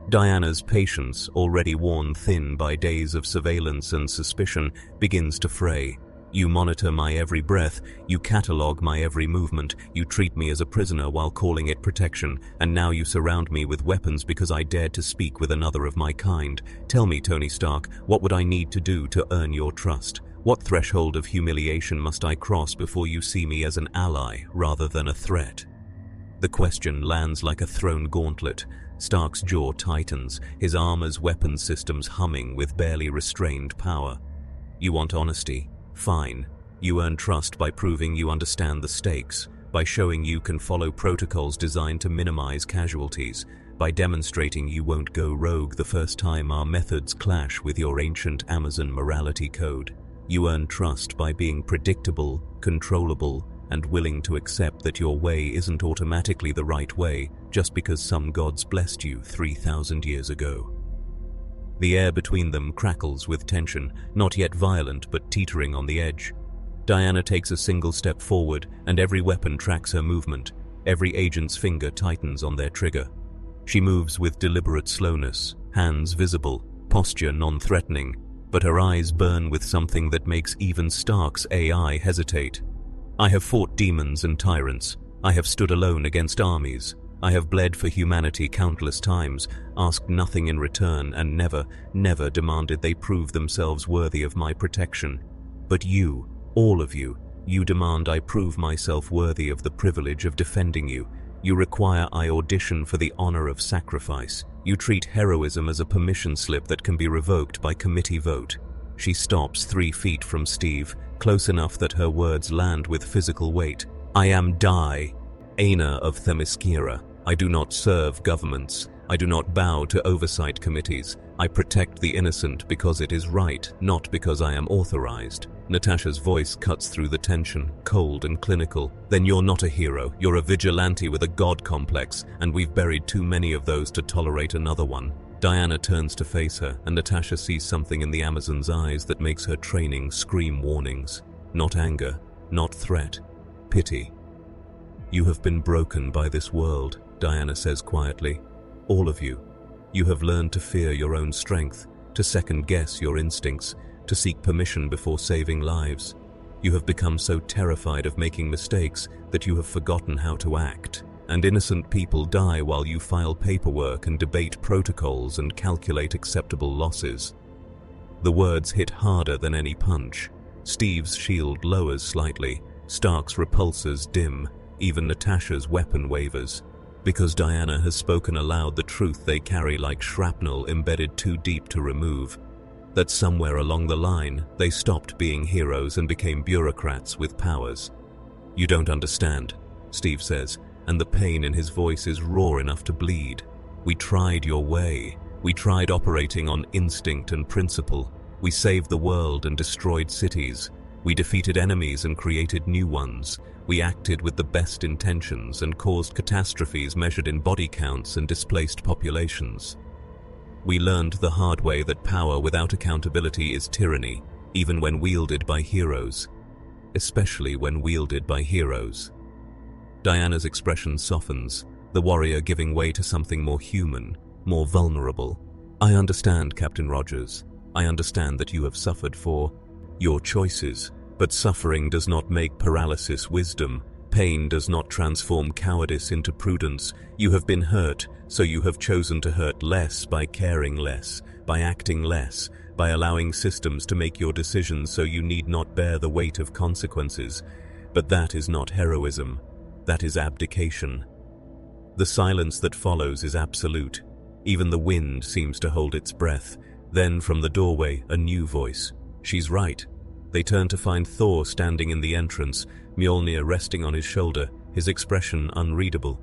Diana's patience, already worn thin by days of surveillance and suspicion, begins to fray. "You monitor my every breath, you catalogue my every movement, you treat me as a prisoner while calling it protection, and now you surround me with weapons because I dared to speak with another of my kind. Tell me, Tony Stark, what would I need to do to earn your trust? What threshold of humiliation must I cross before you see me as an ally rather than a threat?" The question lands like a thrown gauntlet. Stark's jaw tightens, his armor's weapon systems humming with barely restrained power. "You want honesty? Fine. You earn trust by proving you understand the stakes, by showing you can follow protocols designed to minimize casualties, by demonstrating you won't go rogue the first time our methods clash with your ancient Amazon morality code. You earn trust by being predictable, controllable, and willing to accept that your way isn't automatically the right way just because some gods blessed you 3,000 years ago. The air between them crackles with tension, not yet violent but teetering on the edge. Diana takes a single step forward, and every weapon tracks her movement. Every agent's finger tightens on their trigger. She moves with deliberate slowness, hands visible, posture non-threatening, but her eyes burn with something that makes even Stark's AI hesitate. I have fought demons and tyrants. I have stood alone against armies. I have bled for humanity countless times, asked nothing in return, and never demanded they prove themselves worthy of my protection. But you, all of you, you demand I prove myself worthy of the privilege of defending you. You require I audition for the honor of sacrifice. You treat heroism as a permission slip that can be revoked by committee vote. She stops 3 feet from Steve, close enough that her words land with physical weight. I am Diana of Themyscira. I do not serve governments. I do not bow to oversight committees. I protect the innocent because it is right, not because I am authorized. Natasha's voice cuts through the tension, cold and clinical. Then you're not a hero. You're a vigilante with a god complex, and we've buried too many of those to tolerate another one. Diana turns to face her, and Natasha sees something in the Amazon's eyes that makes her training scream warnings. Not anger, not threat, pity. You have been broken by this world, Diana says quietly. All of you. You have learned to fear your own strength, to second-guess your instincts, to seek permission before saving lives. You have become so terrified of making mistakes that you have forgotten how to act. And innocent people die while you file paperwork and debate protocols and calculate acceptable losses. The words hit harder than any punch. Steve's shield lowers slightly. Stark's repulsors dim. Even Natasha's weapon wavers. Because Diana has spoken aloud the truth they carry like shrapnel embedded too deep to remove. That somewhere along the line, they stopped being heroes and became bureaucrats with powers. You don't understand, Steve says, and the pain in his voice is raw enough to bleed. We tried your way. We tried operating on instinct and principle. We saved the world and destroyed cities. We defeated enemies and created new ones. We acted with the best intentions and caused catastrophes measured in body counts and displaced populations. We learned the hard way that power without accountability is tyranny, even when wielded by heroes. Especially when wielded by heroes. Diana's expression softens, the warrior giving way to something more human, more vulnerable. I understand, Captain Rogers. I understand that you have suffered for your choices. But suffering does not make paralysis wisdom. Pain does not transform cowardice into prudence. You have been hurt, so you have chosen to hurt less by caring less, by acting less, by allowing systems to make your decisions so you need not bear the weight of consequences. But that is not heroism. That is abdication. The silence that follows is absolute. Even the wind seems to hold its breath. Then from the doorway, a new voice. She's right. They turn to find Thor standing in the entrance, Mjolnir resting on his shoulder, his expression unreadable.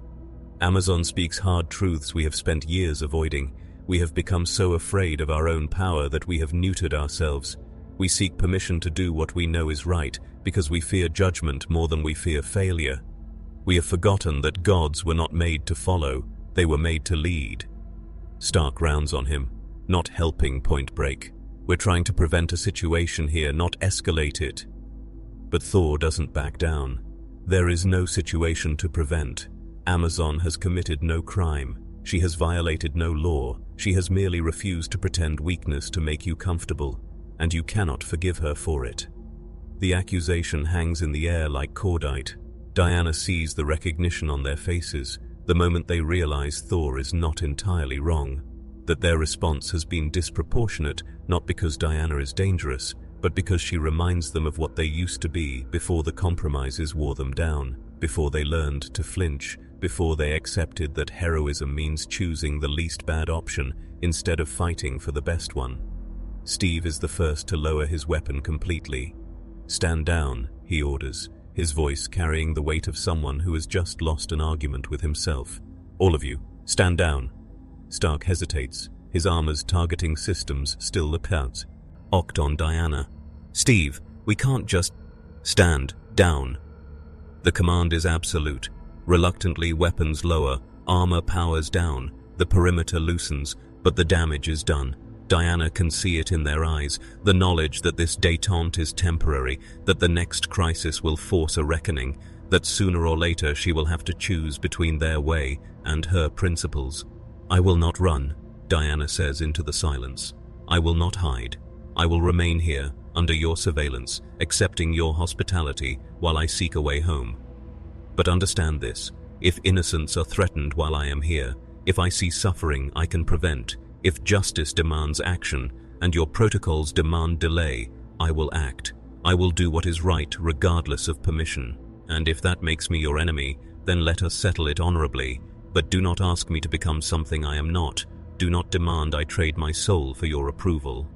Amazon speaks hard truths we have spent years avoiding. We have become so afraid of our own power that we have neutered ourselves. We seek permission to do what we know is right, because we fear judgment more than we fear failure. We have forgotten that gods were not made to follow, they were made to lead. Stark rounds on him, not helping Point Break. We're trying to prevent a situation here, not escalate it. But Thor doesn't back down. There is no situation to prevent. Amazon has committed no crime. She has violated no law. She has merely refused to pretend weakness to make you comfortable, and you cannot forgive her for it. The accusation hangs in the air like cordite. Diana sees the recognition on their faces, the moment they realize Thor is not entirely wrong. That their response has been disproportionate, not because Diana is dangerous, but because she reminds them of what they used to be before the compromises wore them down, before they learned to flinch, before they accepted that heroism means choosing the least bad option instead of fighting for the best one. Steve is the first to lower his weapon completely. Stand down, he orders, his voice carrying the weight of someone who has just lost an argument with himself. All of you, stand down. Stark hesitates, his armors targeting systems still out. Oct on Diana. Steve, we can't just stand down. The command is absolute. Reluctantly, weapons lower, armor powers down, the perimeter loosens, but the damage is done. Diana can see it in their eyes, the knowledge that this détente is temporary, that the next crisis will force a reckoning, that sooner or later she will have to choose between their way and her principles. "I will not run," Diana says into the silence. "I will not hide. I will remain here, under your surveillance, accepting your hospitality while I seek a way home. But understand this, if innocents are threatened while I am here, if I see suffering I can prevent, if justice demands action, and your protocols demand delay, I will act. I will do what is right regardless of permission. And if that makes me your enemy, then let us settle it honorably. But do not ask me to become something I am not. Do not demand I trade my soul for your approval."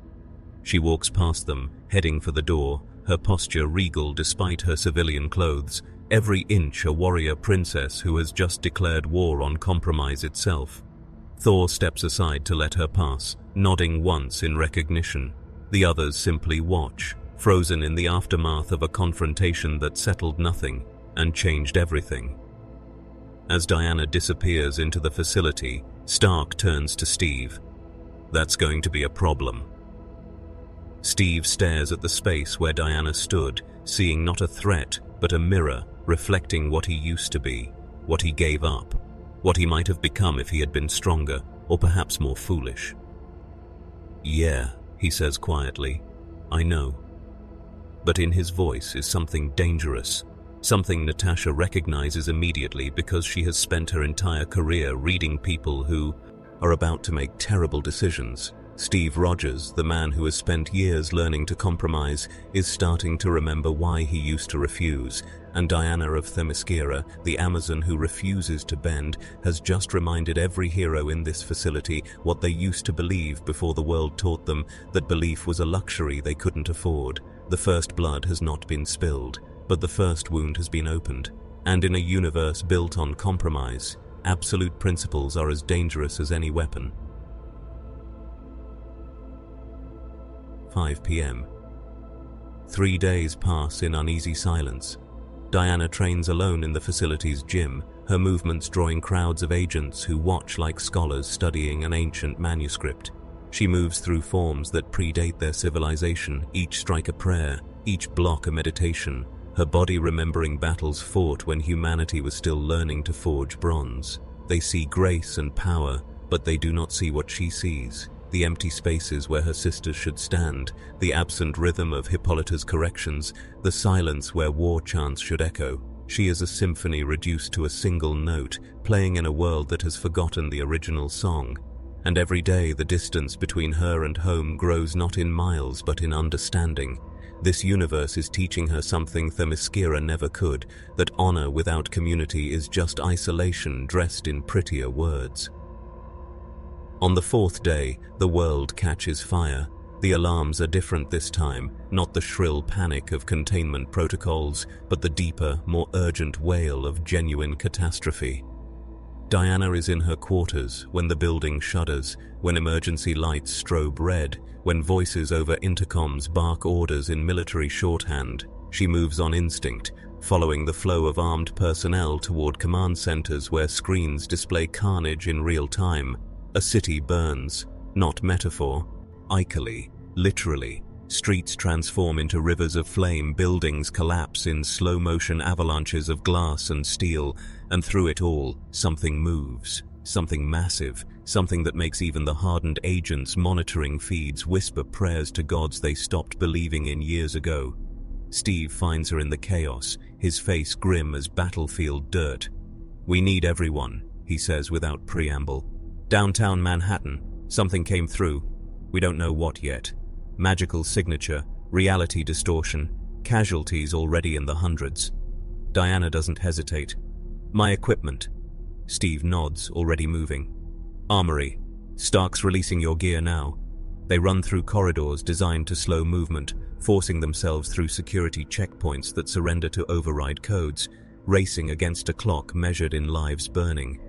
She walks past them, heading for the door, her posture regal despite her civilian clothes, every inch a warrior princess who has just declared war on compromise itself. Thor steps aside to let her pass, nodding once in recognition. The others simply watch, frozen in the aftermath of a confrontation that settled nothing and changed everything. As Diana disappears into the facility, Stark turns to Steve. "That's going to be a problem." Steve stares at the space where Diana stood, seeing not a threat, but a mirror reflecting what he used to be, what he gave up, what he might have become if he had been stronger, or perhaps more foolish. "Yeah," he says quietly, "I know." But in his voice is something dangerous, something Natasha recognizes immediately because she has spent her entire career reading people who are about to make terrible decisions. Steve Rogers, the man who has spent years learning to compromise, is starting to remember why he used to refuse, and Diana of Themyscira, the Amazon who refuses to bend, has just reminded every hero in this facility what they used to believe before the world taught them that belief was a luxury they couldn't afford. The first blood has not been spilled, but the first wound has been opened, and in a universe built on compromise, absolute principles are as dangerous as any weapon. 5 p.m. 3 days pass in uneasy silence. Diana trains alone in the facility's gym, her movements drawing crowds of agents who watch like scholars studying an ancient manuscript. She moves through forms that predate their civilization, each strike a prayer, each block a meditation, her body remembering battles fought when humanity was still learning to forge bronze. They see grace and power, but they do not see what she sees. The empty spaces where her sisters should stand, the absent rhythm of Hippolyta's corrections, the silence where war chants should echo. She is a symphony reduced to a single note, playing in a world that has forgotten the original song. And every day the distance between her and home grows not in miles but in understanding. This universe is teaching her something Themyscira never could, that honor without community is just isolation dressed in prettier words. On the 4th day, the world catches fire. The alarms are different this time, not the shrill panic of containment protocols, but the deeper, more urgent wail of genuine catastrophe. Diana is in her quarters when the building shudders, when emergency lights strobe red, when voices over intercoms bark orders in military shorthand. She moves on instinct, following the flow of armed personnel toward command centers where screens display carnage in real time. A city burns, not metaphor, ically, literally. Streets transform into rivers of flame, buildings collapse in slow-motion avalanches of glass and steel, and through it all, something moves, something massive, something that makes even the hardened agents monitoring feeds whisper prayers to gods they stopped believing in years ago. Steve finds her in the chaos, his face grim as battlefield dirt. "We need everyone," he says without preamble. "Downtown Manhattan, something came through. We don't know what yet. Magical signature, reality distortion, casualties already in the hundreds." Diana doesn't hesitate. "My equipment." Steve nods, already moving. "Armory. Stark's releasing your gear now." They run through corridors designed to slow movement, forcing themselves through security checkpoints that surrender to override codes, racing against a clock measured in lives burning.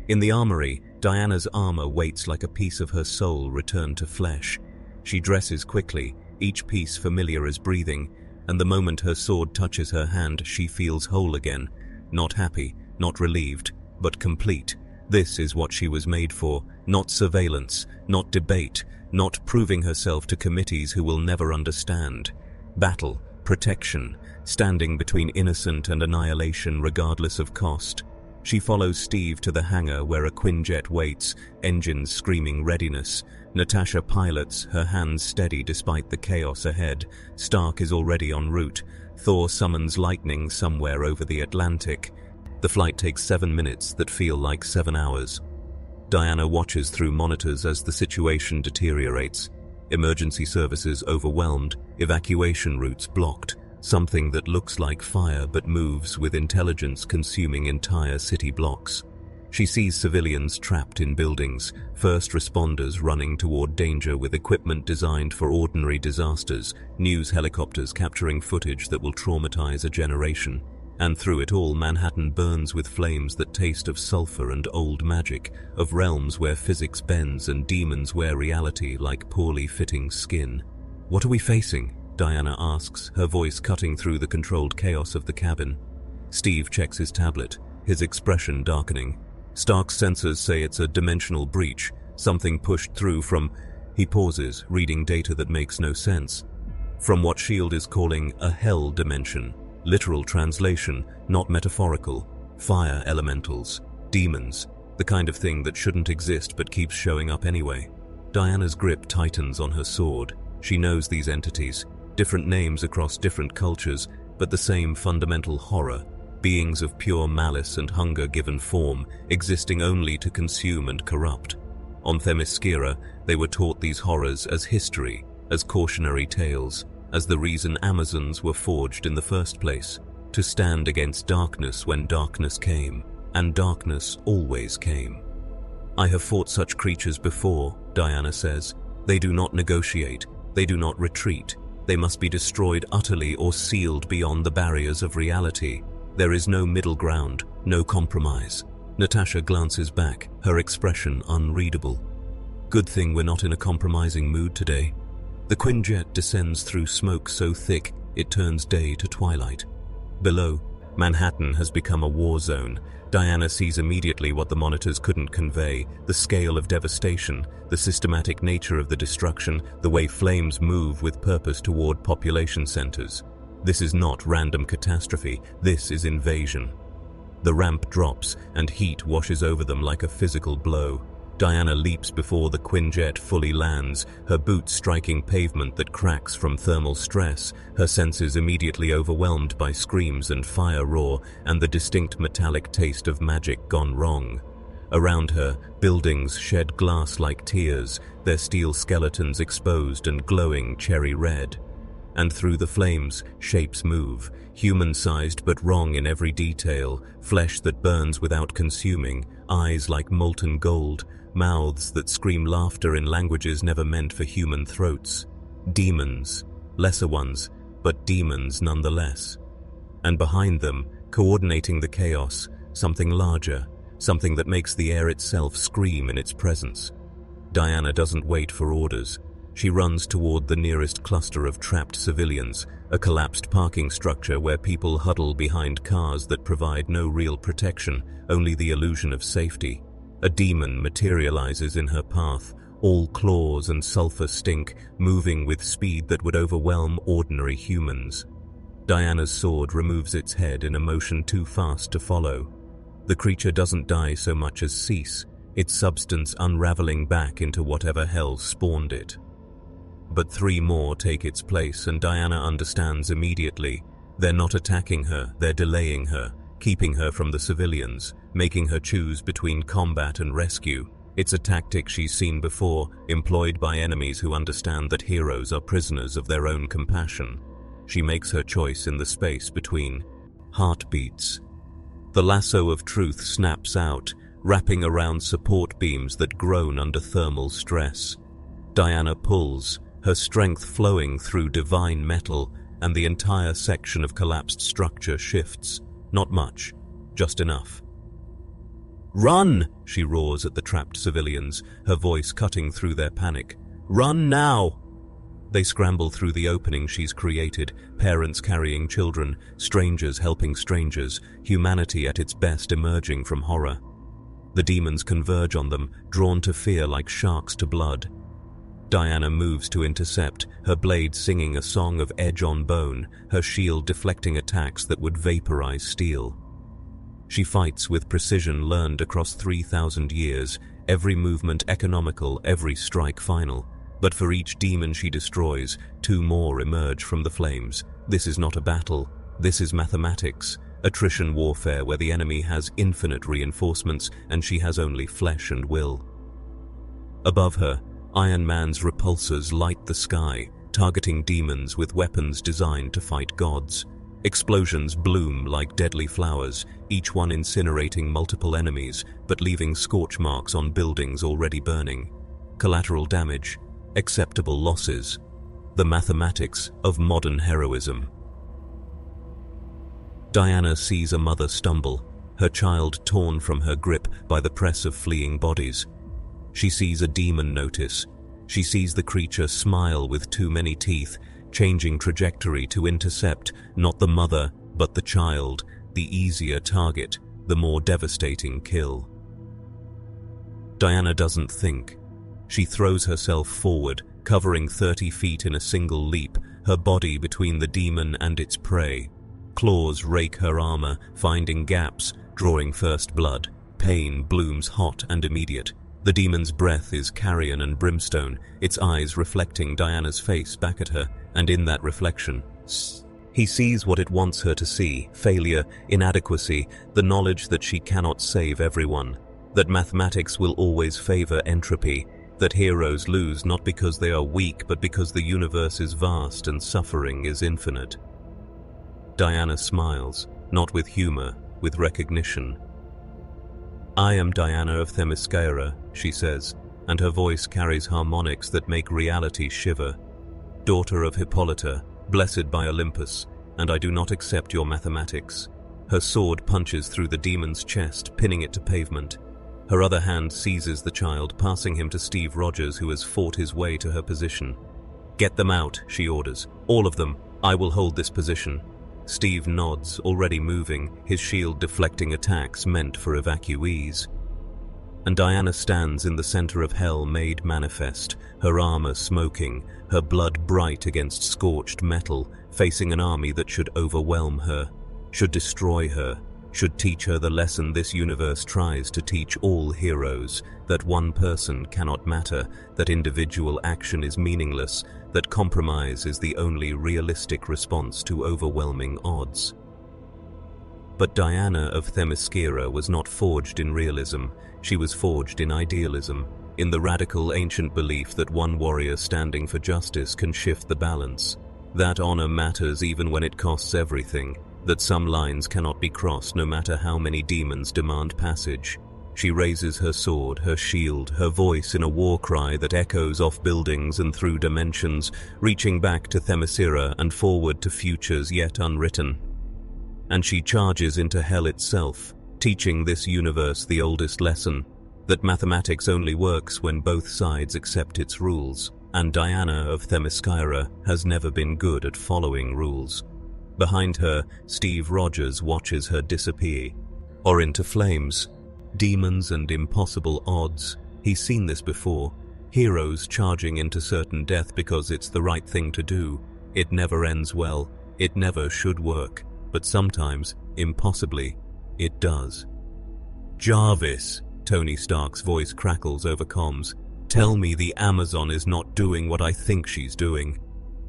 In the armory, Diana's armor waits like a piece of her soul returned to flesh. She dresses quickly, each piece familiar as breathing, and the moment her sword touches her hand, she feels whole again. Not happy, not relieved, but complete. This is what she was made for, not surveillance, not debate, not proving herself to committees who will never understand. Battle, protection, standing between innocent and annihilation regardless of cost. She follows Steve to the hangar where a Quinjet waits, engines screaming readiness. Natasha pilots, her hands steady despite the chaos ahead. Stark is already en route. Thor summons lightning somewhere over the Atlantic. The flight takes 7 minutes that feel like 7 hours. Diana watches through monitors as the situation deteriorates. Emergency services overwhelmed, evacuation routes blocked. Something that looks like fire but moves with intelligence, consuming entire city blocks. She sees civilians trapped in buildings, first responders running toward danger with equipment designed for ordinary disasters, news helicopters capturing footage that will traumatize a generation. And through it all, Manhattan burns with flames that taste of sulfur and old magic, of realms where physics bends and demons wear reality like poorly fitting skin. "What are we facing?" Diana asks, her voice cutting through the controlled chaos of the cabin. Steve checks his tablet, his expression darkening. Stark's sensors say it's a dimensional breach, something pushed through from... He pauses, reading data that makes no sense. From what S.H.I.E.L.D. is calling a hell dimension. Literal translation, not metaphorical. Fire elementals, demons, the kind of thing that shouldn't exist but keeps showing up anyway. Diana's grip tightens on her sword. She knows these entities, different names across different cultures, but the same fundamental horror. Beings of pure malice and hunger given form, existing only to consume and corrupt. On Themyscira, they were taught these horrors as history, as cautionary tales, as the reason Amazons were forged in the first place, to stand against darkness when darkness came, and darkness always came. "I have fought such creatures before," Diana says. "They do not negotiate, they do not retreat. They must be destroyed utterly or sealed beyond the barriers of reality. There is no middle ground, no compromise." Natasha glances back, her expression unreadable. "Good thing we're not in a compromising mood today." The Quinjet descends through smoke so thick it turns day to twilight. Below, Manhattan has become a war zone. Diana sees immediately what the monitors couldn't convey: the scale of devastation, the systematic nature of the destruction, the way flames move with purpose toward population centers. This is not random catastrophe, this is invasion. The ramp drops, and heat washes over them like a physical blow. Diana leaps before the Quinjet fully lands, her boots striking pavement that cracks from thermal stress, her senses immediately overwhelmed by screams and fire roar and the distinct metallic taste of magic gone wrong. Around her, buildings shed glass like tears, their steel skeletons exposed and glowing cherry red. And through the flames, shapes move, human-sized but wrong in every detail, flesh that burns without consuming, eyes like molten gold, mouths that scream laughter in languages never meant for human throats. Demons, lesser ones, but demons nonetheless. And behind them, coordinating the chaos, something larger, something that makes the air itself scream in its presence. Diana doesn't wait for orders. She runs toward the nearest cluster of trapped civilians, a collapsed parking structure where people huddle behind cars that provide no real protection, only the illusion of safety. A demon materializes in her path, all claws and sulfur stink, moving with speed that would overwhelm ordinary humans. Diana's sword removes its head in a motion too fast to follow. The creature doesn't die so much as cease, its substance unraveling back into whatever hell spawned it. But 3 more take its place, and Diana understands immediately. They're not attacking her, they're delaying her, keeping her from the civilians, making her choose between combat and rescue. It's a tactic she's seen before, employed by enemies who understand that heroes are prisoners of their own compassion. She makes her choice in the space between heartbeats. The lasso of truth snaps out, wrapping around support beams that groan under thermal stress. Diana pulls, her strength flowing through divine metal, and the entire section of collapsed structure shifts. Not much, just enough. "Run!" she roars at the trapped civilians, her voice cutting through their panic. "Run now!" They scramble through the opening she's created, parents carrying children, strangers helping strangers, humanity at its best emerging from horror. The demons converge on them, drawn to fear like sharks to blood. Diana moves to intercept, her blade singing a song of edge on bone, her shield deflecting attacks that would vaporize steel. She fights with precision learned across 3,000 years, every movement economical, every strike final. But for each demon she destroys, 2 more emerge from the flames. This is not a battle, this is mathematics. Attrition warfare where the enemy has infinite reinforcements and she has only flesh and will. Above her, Iron Man's repulsors light the sky, targeting demons with weapons designed to fight gods. Explosions bloom like deadly flowers, each one incinerating multiple enemies, but leaving scorch marks on buildings already burning. Collateral damage, acceptable losses. The mathematics of modern heroism. Diana sees a mother stumble, her child torn from her grip by the press of fleeing bodies. She sees a demon notice. She sees the creature smile with too many teeth, changing trajectory to intercept not the mother, but the child, the easier target, the more devastating kill. Diana doesn't think. She throws herself forward, covering 30 feet in a single leap, her body between the demon and its prey. Claws rake her armor, finding gaps, drawing first blood. Pain blooms hot and immediate. The demon's breath is carrion and brimstone, its eyes reflecting Diana's face back at her, and in that reflection, he sees what it wants her to see: failure, inadequacy, the knowledge that she cannot save everyone, that mathematics will always favor entropy, that heroes lose not because they are weak but because the universe is vast and suffering is infinite. Diana smiles, not with humor, with recognition. "I am Diana of Themyscira," she says, and her voice carries harmonics that make reality shiver. "Daughter of Hippolyta, blessed by Olympus, and I do not accept your mathematics." Her sword punches through the demon's chest, pinning it to pavement. Her other hand seizes the child, passing him to Steve Rogers, who has fought his way to her position. "Get them out," she orders. "All of them. I will hold this position." Steve nods, already moving, his shield deflecting attacks meant for evacuees. And Diana stands in the center of hell made manifest, her armor smoking, her blood bright against scorched metal, facing an army that should overwhelm her, should destroy her, should teach her the lesson this universe tries to teach all heroes, that one person cannot matter, that individual action is meaningless, that compromise is the only realistic response to overwhelming odds. But Diana of Themyscira was not forged in realism, she was forged in idealism, in the radical ancient belief that one warrior standing for justice can shift the balance, that honor matters even when it costs everything, that some lines cannot be crossed no matter how many demons demand passage. She raises her sword, her shield, her voice in a war cry that echoes off buildings and through dimensions, reaching back to Themyscira and forward to futures yet unwritten. And she charges into hell itself, teaching this universe the oldest lesson, that mathematics only works when both sides accept its rules, and Diana of Themyscira has never been good at following rules. Behind her, Steve Rogers watches her disappear, or into flames. Demons and impossible odds. He's seen this before. Heroes charging into certain death because it's the right thing to do. It never ends well. It never should work. But sometimes, impossibly, it does. "Jarvis," Tony Stark's voice crackles over comms. "Tell me the Amazon is not doing what I think she's doing."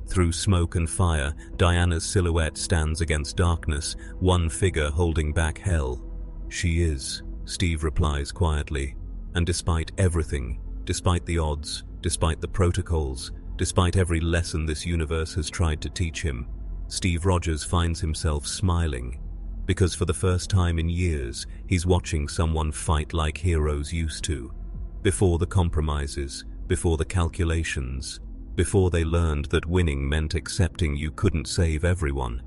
Through smoke and fire, Diana's silhouette stands against darkness, one figure holding back hell. "She is," Steve replies quietly. And despite everything, despite the odds, despite the protocols, despite every lesson this universe has tried to teach him, Steve Rogers finds himself smiling, because for the first time in years, he's watching someone fight like heroes used to, before the compromises, before the calculations, before they learned that winning meant accepting you couldn't save everyone.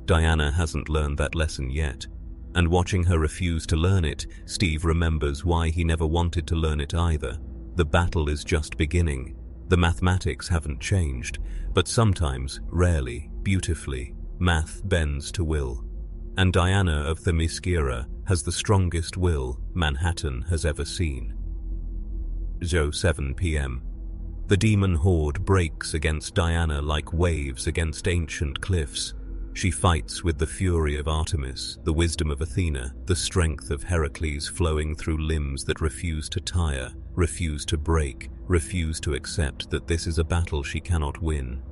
Diana hasn't learned that lesson yet, and watching her refuse to learn it, Steve remembers why he never wanted to learn it either. The battle is just beginning. The mathematics haven't changed, but sometimes, rarely, beautifully, math bends to will. And Diana of Themyscira has the strongest will Manhattan has ever seen. 7 p.m. The demon horde breaks against Diana like waves against ancient cliffs. She fights with the fury of Artemis, the wisdom of Athena, the strength of Heracles flowing through limbs that refuse to tire, refuse to break, refuse to accept that this is a battle she cannot win.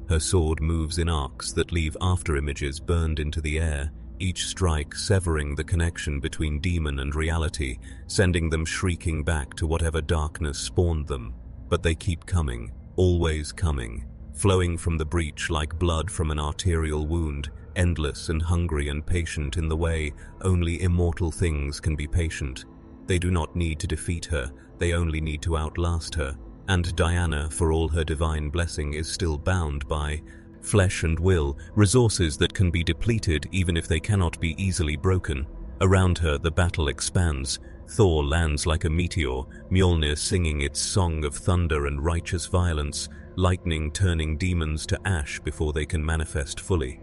Her sword moves in arcs that leave afterimages burned into the air, each strike severing the connection between demon and reality, sending them shrieking back to whatever darkness spawned them. But they keep coming, always coming, flowing from the breach like blood from an arterial wound, endless and hungry and patient in the way only immortal things can be patient. They do not need to defeat her, they only need to outlast her. And Diana, for all her divine blessing, is still bound by flesh and will, resources that can be depleted even if they cannot be easily broken. Around her the battle expands. Thor lands like a meteor, Mjolnir singing its song of thunder and righteous violence, lightning turning demons to ash before they can manifest fully.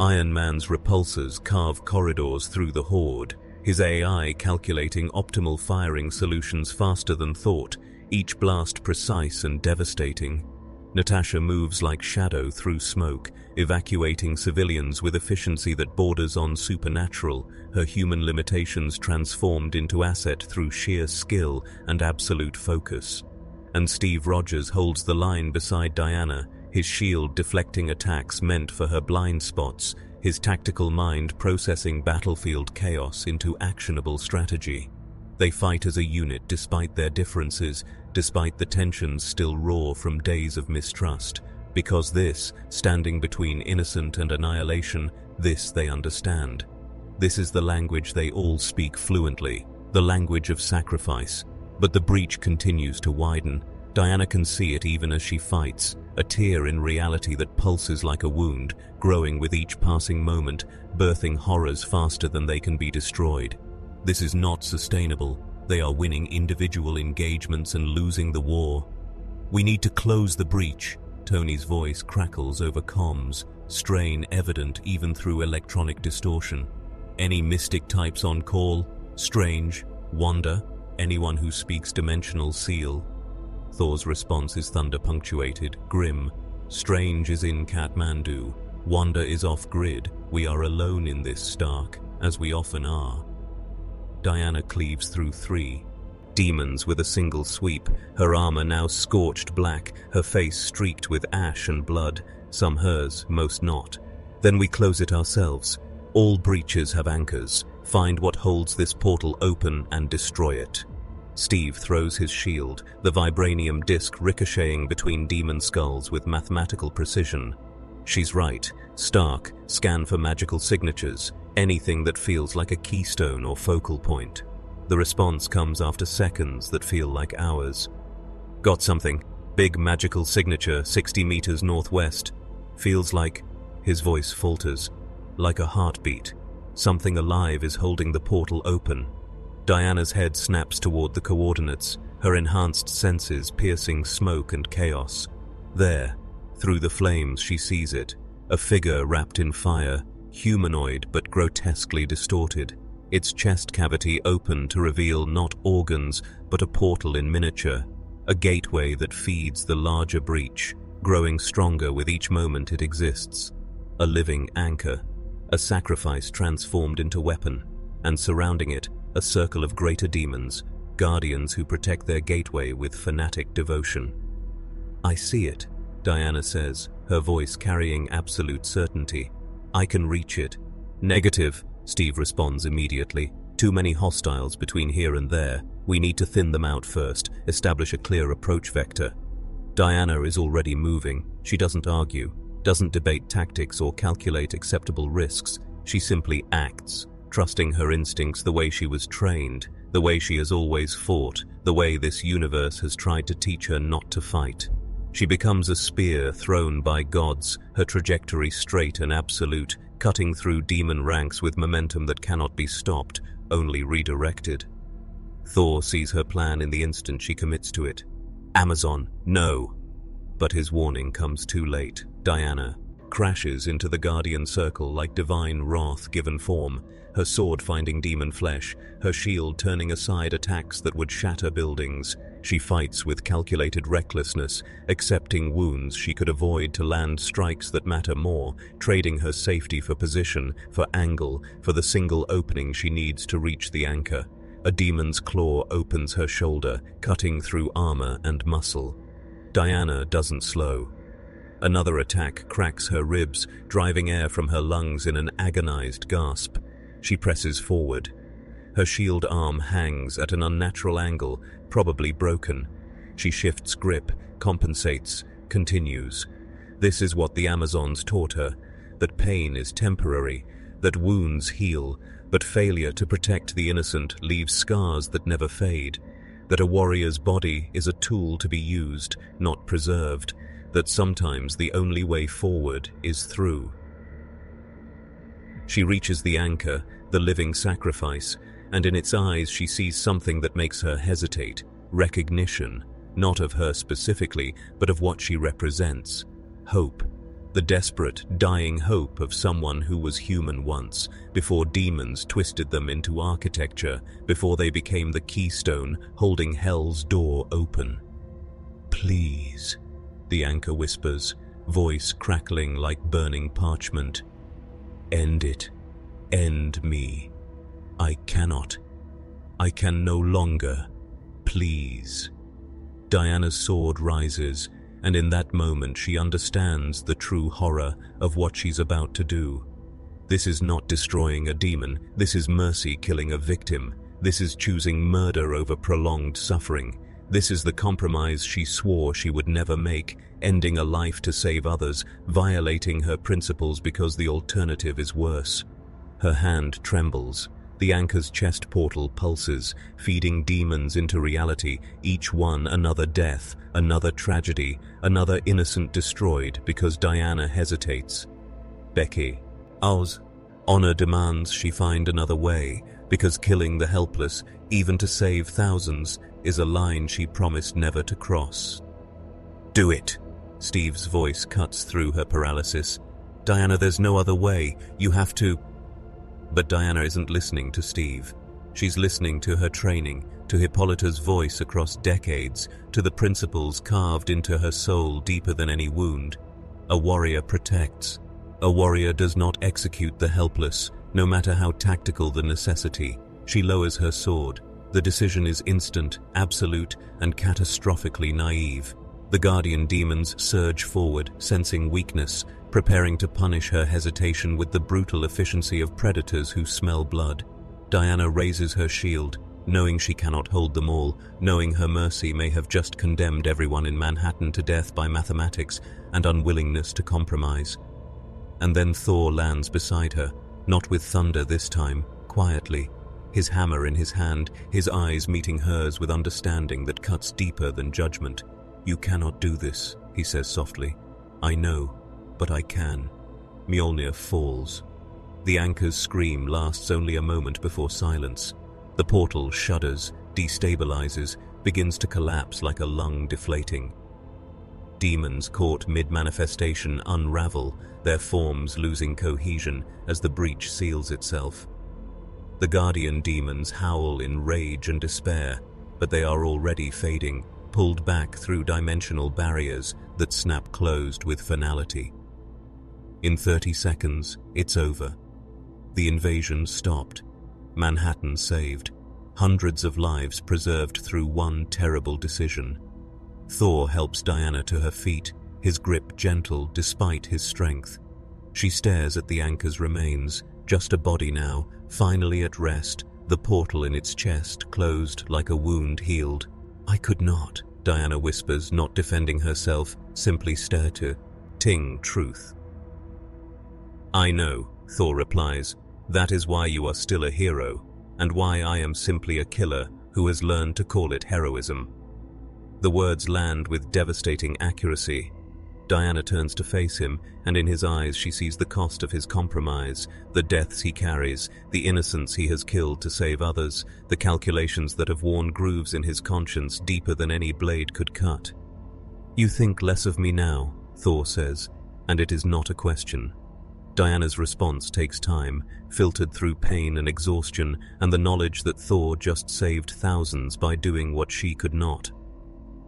Iron Man's repulsors carve corridors through the horde, his AI calculating optimal firing solutions faster than thought, each blast precise and devastating. Natasha moves like shadow through smoke, evacuating civilians with efficiency that borders on supernatural, her human limitations transformed into asset through sheer skill and absolute focus. And Steve Rogers holds the line beside Diana, his shield deflecting attacks meant for her blind spots, his tactical mind processing battlefield chaos into actionable strategy. They fight as a unit despite their differences, despite the tensions still raw from days of mistrust, because this, standing between innocent and annihilation, this they understand. This is the language they all speak fluently, the language of sacrifice. But the breach continues to widen. Diana can see it even as she fights, a tear in reality that pulses like a wound, growing with each passing moment, birthing horrors faster than they can be destroyed. This is not sustainable. They are winning individual engagements and losing the war. "We need to close the breach." Tony's voice crackles over comms, strain evident even through electronic distortion. "Any mystic types on call? Strange? Wanda? Anyone who speaks dimensional seal?" Thor's response is thunder-punctuated, grim. "Strange is in Kathmandu. Wanda is off-grid. We are alone in this Stark, as we often are." Diana cleaves through 3 demons with a single sweep, her armor now scorched black, her face streaked with ash and blood, some hers, most not. "Then we close it ourselves. All breaches have anchors. Find what holds this portal open and destroy it." Steve throws his shield, the vibranium disc ricocheting between demon skulls with mathematical precision. She's right. Stark, scan for magical signatures, anything that feels like a keystone or focal point. The response comes after seconds that feel like hours. "Got something. Big magical signature, 60 meters northwest. Feels like..." His voice falters. "Like a heartbeat. Something alive is holding the portal open." Diana's head snaps toward the coordinates, her enhanced senses piercing smoke and chaos. There, through the flames she sees it, a figure wrapped in fire, humanoid but grotesquely distorted, its chest cavity open to reveal not organs but a portal in miniature, a gateway that feeds the larger breach, growing stronger with each moment it exists. A living anchor, a sacrifice transformed into weapon, and surrounding it, a circle of greater demons, guardians who protect their gateway with fanatic devotion. "I see it," Diana says, her voice carrying absolute certainty. "I can reach it." "Negative," Steve responds immediately. "Too many hostiles between here and there. We need to thin them out first, establish a clear approach vector." Diana is already moving. She doesn't argue, doesn't debate tactics or calculate acceptable risks. She simply acts, trusting her instincts the way she was trained, the way she has always fought, the way this universe has tried to teach her not to fight. She becomes a spear thrown by gods, her trajectory straight and absolute, cutting through demon ranks with momentum that cannot be stopped, only redirected. Thor sees her plan in the instant she commits to it. "Amazon, no!" But his warning comes too late. "Diana, crashes into the Guardian circle like divine wrath given form, her sword finding demon flesh, her shield turning aside attacks that would shatter buildings. She fights with calculated recklessness, accepting wounds she could avoid to land strikes that matter more, trading her safety for position, for angle, for the single opening she needs to reach the anchor. A demon's claw opens her shoulder, cutting through armor and muscle. Diana doesn't slow. Another attack cracks her ribs, driving air from her lungs in an agonized gasp. She presses forward. Her shield arm hangs at an unnatural angle, probably broken. She shifts grip, compensates, continues. This is what the Amazons taught her, that pain is temporary, that wounds heal, but failure to protect the innocent leaves scars that never fade, that a warrior's body is a tool to be used, not preserved, that sometimes the only way forward is through. She reaches the anchor, the living sacrifice, and in its eyes she sees something that makes her hesitate, recognition, not of her specifically, but of what she represents. Hope, the desperate, dying hope of someone who was human once, before demons twisted them into architecture, before they became the keystone holding hell's door open. "Please," the anchor whispers, voice crackling like burning parchment. "End it. End me. I cannot. I can no longer. Please." Diana's sword rises, and in that moment she understands the true horror of what she's about to do. This is not destroying a demon, this is mercy killing a victim. This is choosing murder over prolonged suffering. This is the compromise she swore she would never make, ending a life to save others, violating her principles because the alternative is worse. Her hand trembles. The anchor's chest portal pulses, feeding demons into reality, each one another death, another tragedy, another innocent destroyed because Diana hesitates. "Becky, ours. Honor demands she find another way, because killing the helpless, even to save thousands, is a line she promised never to cross." "Do it." Steve's voice cuts through her paralysis. "Diana, there's no other way. You have to..." But Diana isn't listening to Steve. She's listening to her training, to Hippolyta's voice across decades, to the principles carved into her soul deeper than any wound. A warrior protects. A warrior does not execute the helpless, no matter how tactical the necessity. She lowers her sword. The decision is instant, absolute, and catastrophically naive. The guardian demons surge forward, sensing weakness, preparing to punish her hesitation with the brutal efficiency of predators who smell blood. Diana raises her shield, knowing she cannot hold them all, knowing her mercy may have just condemned everyone in Manhattan to death by mathematics and unwillingness to compromise. And then Thor lands beside her, not with thunder this time, quietly, his hammer in his hand, his eyes meeting hers with understanding that cuts deeper than judgment. "You cannot do this," he says softly. "I know, but I can." Mjolnir falls. The anchor's scream lasts only a moment before silence. The portal shudders, destabilizes, begins to collapse like a lung deflating. Demons caught mid-manifestation unravel, their forms losing cohesion as the breach seals itself. The guardian demons howl in rage and despair, but they are already fading, pulled back through dimensional barriers that snap closed with finality. In 30 seconds, it's over. The invasion stopped. Manhattan saved. Hundreds of lives preserved through one terrible decision. Thor helps Diana to her feet, his grip gentle despite his strength. She stares at the anchor's remains, just a body now, finally at rest, the portal in its chest closed like a wound healed. "I could not," Diana whispers, not defending herself, simply stare to Ting truth. "I know," Thor replies. "That is why you are still a hero, and why I am simply a killer who has learned to call it heroism." The words land with devastating accuracy. Diana turns to face him, and in his eyes she sees the cost of his compromise, the deaths he carries, the innocents he has killed to save others, the calculations that have worn grooves in his conscience deeper than any blade could cut. "You think less of me now," Thor says, and it is not a question. Diana's response takes time, filtered through pain and exhaustion and the knowledge that Thor just saved thousands by doing what she could not.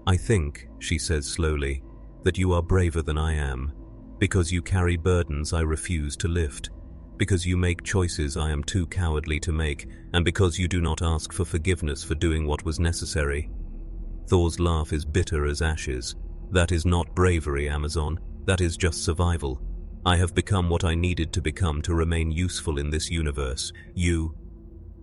"I think," she says slowly, "that you are braver than I am, because you carry burdens I refuse to lift, because you make choices I am too cowardly to make, and because you do not ask for forgiveness for doing what was necessary." Thor's laugh is bitter as ashes. "That is not bravery, Amazon. That is just survival. I have become what I needed to become to remain useful in this universe. You—"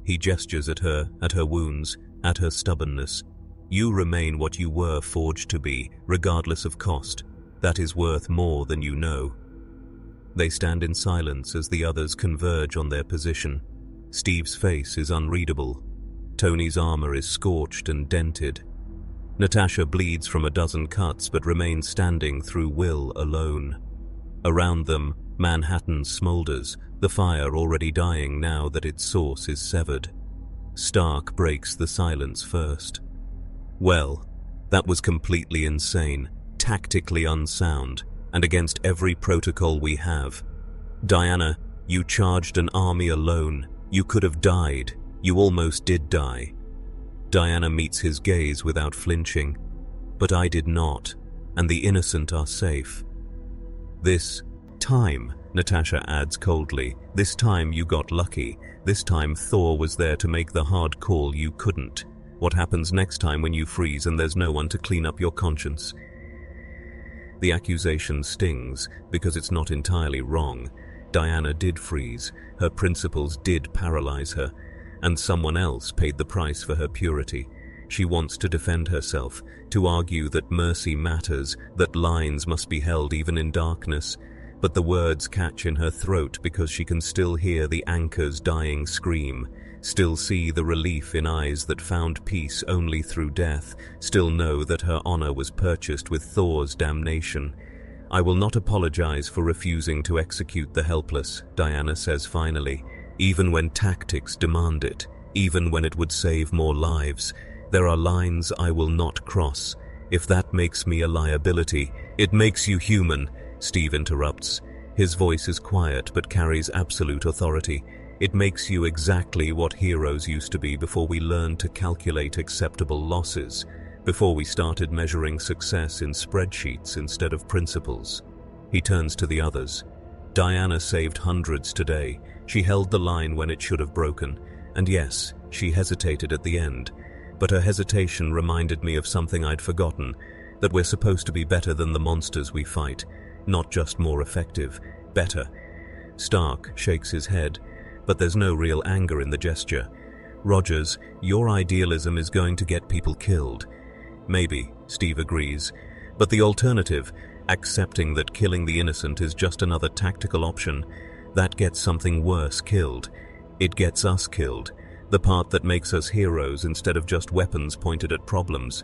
He gestures at her wounds, at her stubbornness. "You remain what you were forged to be, regardless of cost. That is worth more than you know." They stand in silence as the others converge on their position. Steve's face is unreadable. Tony's armor is scorched and dented. Natasha bleeds from a dozen cuts but remains standing through will alone. Around them, Manhattan smolders, the fire already dying now that its source is severed. Stark breaks the silence first. "Well, that was completely insane, tactically unsound, and against every protocol we have. Diana, you charged an army alone. You could have died. You almost did die." Diana meets his gaze without flinching. "But I did not, and the innocent are safe." "This time," Natasha adds coldly, "this time you got lucky. This time Thor was there to make the hard call you couldn't. What happens next time when you freeze and there's no one to clean up your conscience?" The accusation stings because it's not entirely wrong. Diana did freeze, her principles did paralyze her, and someone else paid the price for her purity. She wants to defend herself, to argue that mercy matters, that lines must be held even in darkness, but the words catch in her throat because she can still hear the anchor's dying scream, still see the relief in eyes that found peace only through death, still know that her honor was purchased with Thor's damnation. "I will not apologize for refusing to execute the helpless," Diana says finally, "even when tactics demand it, even when it would save more lives. There are lines I will not cross. If that makes me a liability—" "It makes you human," Steve interrupts. His voice is quiet but carries absolute authority. "It makes you exactly what heroes used to be before we learned to calculate acceptable losses, before we started measuring success in spreadsheets instead of principles." He turns to the others. "Diana saved hundreds today. She held the line when it should have broken. And yes, she hesitated at the end. But her hesitation reminded me of something I'd forgotten, that we're supposed to be better than the monsters we fight. Not just more effective, better." Stark shakes his head, but there's no real anger in the gesture. "Rogers, your idealism is going to get people killed." "Maybe," Steve agrees. "But the alternative, accepting that killing the innocent is just another tactical option, that gets something worse killed. It gets us killed. The part that makes us heroes instead of just weapons pointed at problems."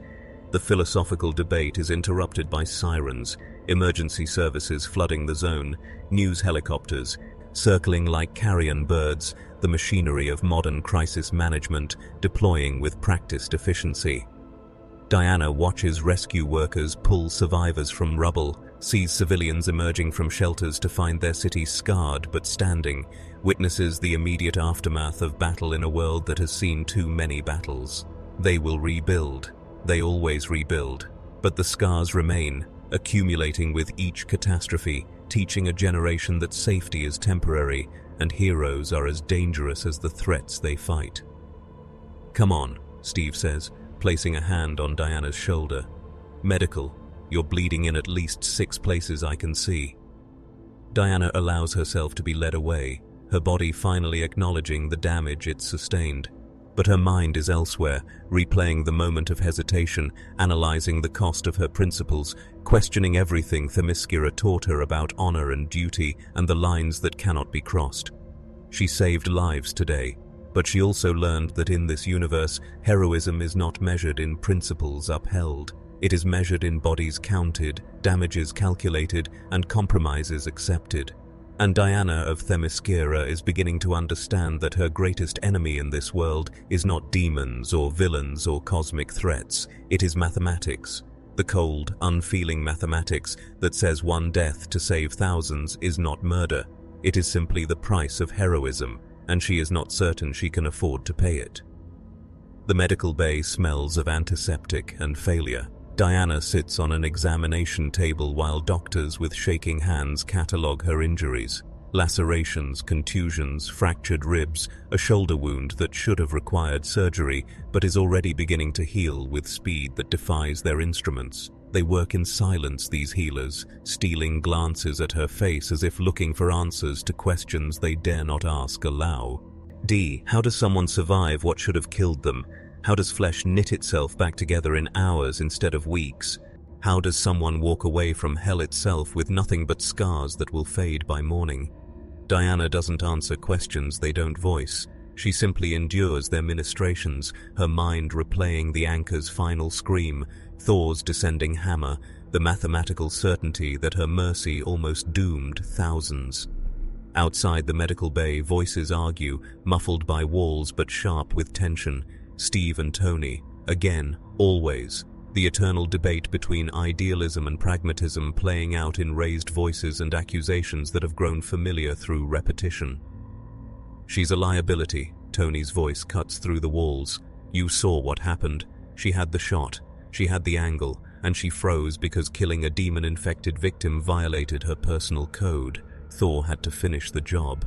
The philosophical debate is interrupted by sirens, emergency services flooding the zone, news helicopters, circling like carrion birds, the machinery of modern crisis management deploying with practiced efficiency. Diana watches rescue workers pull survivors from rubble, sees civilians emerging from shelters to find their city scarred but standing, witnesses the immediate aftermath of battle in a world that has seen too many battles. They will rebuild. They always rebuild. But the scars remain, accumulating with each catastrophe, teaching a generation that safety is temporary and heroes are as dangerous as the threats they fight. "Come on," Steve says, placing a hand on Diana's shoulder. "Medical. You're bleeding in at least 6 places I can see." Diana allows herself to be led away, her body finally acknowledging the damage it's sustained. But her mind is elsewhere, replaying the moment of hesitation, analyzing the cost of her principles, questioning everything Themyscira taught her about honor and duty and the lines that cannot be crossed. She saved lives today, but she also learned that in this universe, heroism is not measured in principles upheld. It is measured in bodies counted, damages calculated, and compromises accepted. And Diana of Themyscira is beginning to understand that her greatest enemy in this world is not demons or villains or cosmic threats. It is mathematics. The cold, unfeeling mathematics that says one death to save thousands is not murder. It is simply the price of heroism, and she is not certain she can afford to pay it. The medical bay smells of antiseptic and failure. Diana sits on an examination table while doctors with shaking hands catalogue her injuries. Lacerations, contusions, fractured ribs, a shoulder wound that should have required surgery but is already beginning to heal with speed that defies their instruments. They work in silence, these healers, stealing glances at her face as if looking for answers to questions they dare not ask aloud. How does someone survive what should have killed them? How does flesh knit itself back together in hours instead of weeks? How does someone walk away from hell itself with nothing but scars that will fade by morning? Diana doesn't answer questions they don't voice. She simply endures their ministrations, her mind replaying the anchor's final scream, Thor's descending hammer, the mathematical certainty that her mercy almost doomed thousands. Outside the medical bay, voices argue, muffled by walls but sharp with tension. Steve and Tony, again, always. The eternal debate between idealism and pragmatism playing out in raised voices and accusations that have grown familiar through repetition. She's a liability, Tony's voice cuts through the walls. You saw what happened. She had the shot, she had the angle, and she froze because killing a demon-infected victim violated her personal code. Thor had to finish the job.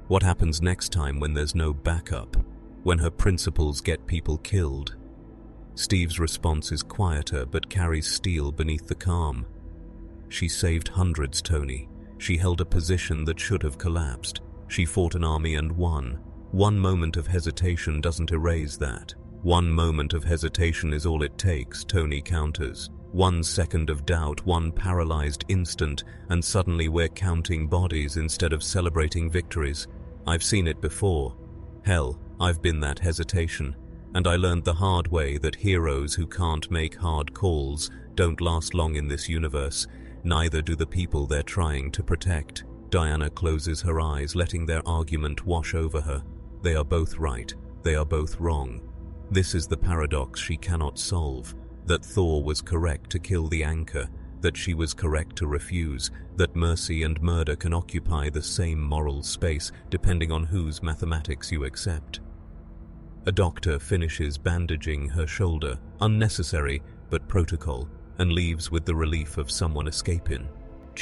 What happens next time when there's no backup? When her principles get people killed? Steve's response is quieter but carries steel beneath the calm. She saved hundreds, Tony. She held a position that should have collapsed. She fought an army and won. One moment of hesitation doesn't erase that. One moment of hesitation is all it takes, Tony counters. 1 second of doubt, one paralyzed instant, and suddenly we're counting bodies instead of celebrating victories. I've seen it before. Hell, I've been that hesitation. And I learned the hard way that heroes who can't make hard calls don't last long in this universe. Neither do the people they're trying to protect. Diana closes her eyes, letting their argument wash over her. They are both right. They are both wrong. This is the paradox she cannot solve. That Thor was correct to kill the anchor. That she was correct to refuse. That mercy and murder can occupy the same moral space, depending on whose mathematics you accept. A doctor finishes bandaging her shoulder, unnecessary but protocol, and leaves with the relief of someone escaping.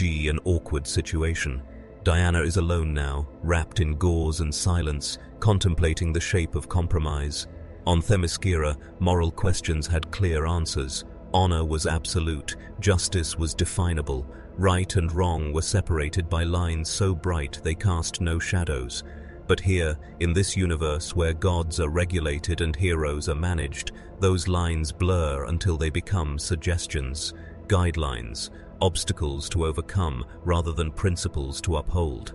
An awkward situation. Diana is alone now, wrapped in gauze and silence, contemplating the shape of compromise. On Themyscira, moral questions had clear answers. Honor was absolute, justice was definable, right and wrong were separated by lines so bright they cast no shadows. But here, in this universe where gods are regulated and heroes are managed, those lines blur until they become suggestions, guidelines, obstacles to overcome rather than principles to uphold.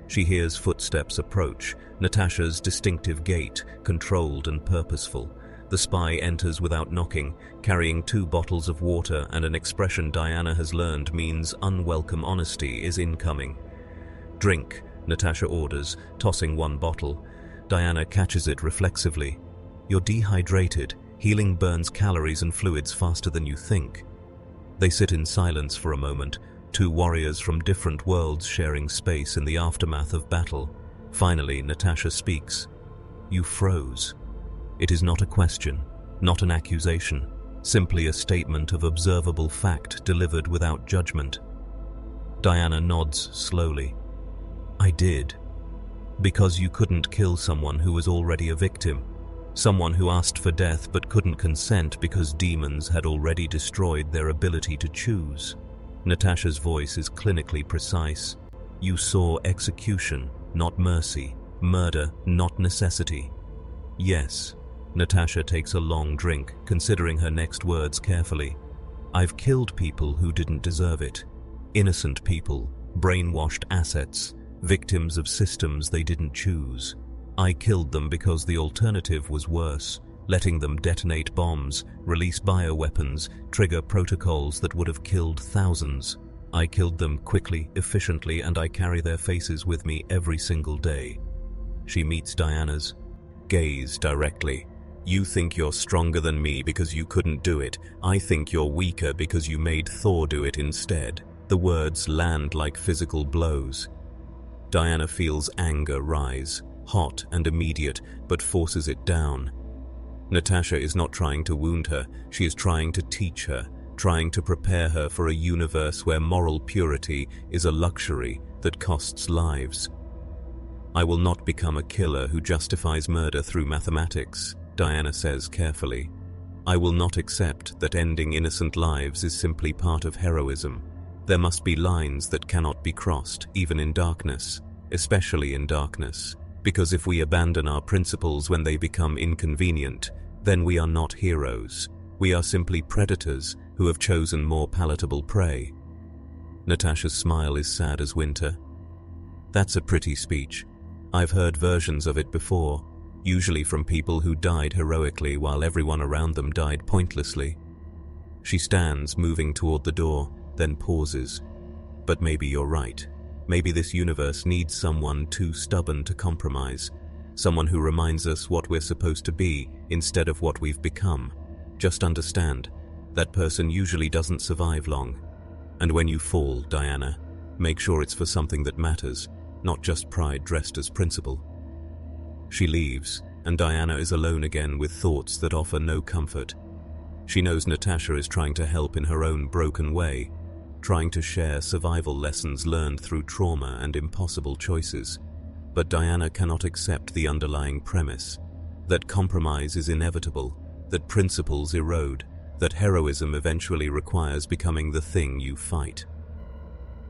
She hears footsteps approach, Natasha's distinctive gait, controlled and purposeful. The spy enters without knocking, carrying 2 bottles of water and an expression Diana has learned means unwelcome honesty is incoming. Drink, Natasha orders, tossing 1 bottle. Diana catches it reflexively. You're dehydrated. Healing burns calories and fluids faster than you think. They sit in silence for a moment, 2 warriors from different worlds sharing space in the aftermath of battle. Finally, Natasha speaks. You froze. It is not a question, not an accusation, simply a statement of observable fact delivered without judgment. Diana nods slowly. I did. Because you couldn't kill someone who was already a victim. Someone who asked for death but couldn't consent because demons had already destroyed their ability to choose. Natasha's voice is clinically precise. You saw execution, not mercy. Murder, not necessity. Yes. Natasha takes a long drink, considering her next words carefully. I've killed people who didn't deserve it. Innocent people, brainwashed assets. Victims of systems they didn't choose. I killed them because the alternative was worse, letting them detonate bombs, release bioweapons, trigger protocols that would have killed thousands. I killed them quickly, efficiently, and I carry their faces with me every single day. She meets Diana's gaze directly. You think you're stronger than me because you couldn't do it. I think you're weaker because you made Thor do it instead. The words land like physical blows. Diana feels anger rise, hot and immediate, but forces it down. Natasha is not trying to wound her, she is trying to teach her, trying to prepare her for a universe where moral purity is a luxury that costs lives. I will not become a killer who justifies murder through mathematics, Diana says carefully. I will not accept that ending innocent lives is simply part of heroism. There must be lines that cannot be crossed, even in darkness, especially in darkness. Because if we abandon our principles when they become inconvenient, then we are not heroes. We are simply predators who have chosen more palatable prey. Natasha's smile is sad as winter. That's a pretty speech. I've heard versions of it before, usually from people who died heroically while everyone around them died pointlessly. She stands, moving toward the door, then pauses. But maybe you're right. Maybe this universe needs someone too stubborn to compromise. Someone who reminds us what we're supposed to be instead of what we've become. Just understand, that person usually doesn't survive long. And when you fall, Diana, make sure it's for something that matters, not just pride dressed as principle. She leaves, and Diana is alone again with thoughts that offer no comfort. She knows Natasha is trying to help in her own broken way, trying to share survival lessons learned through trauma and impossible choices. But Diana cannot accept the underlying premise, that compromise is inevitable, that principles erode, that heroism eventually requires becoming the thing you fight.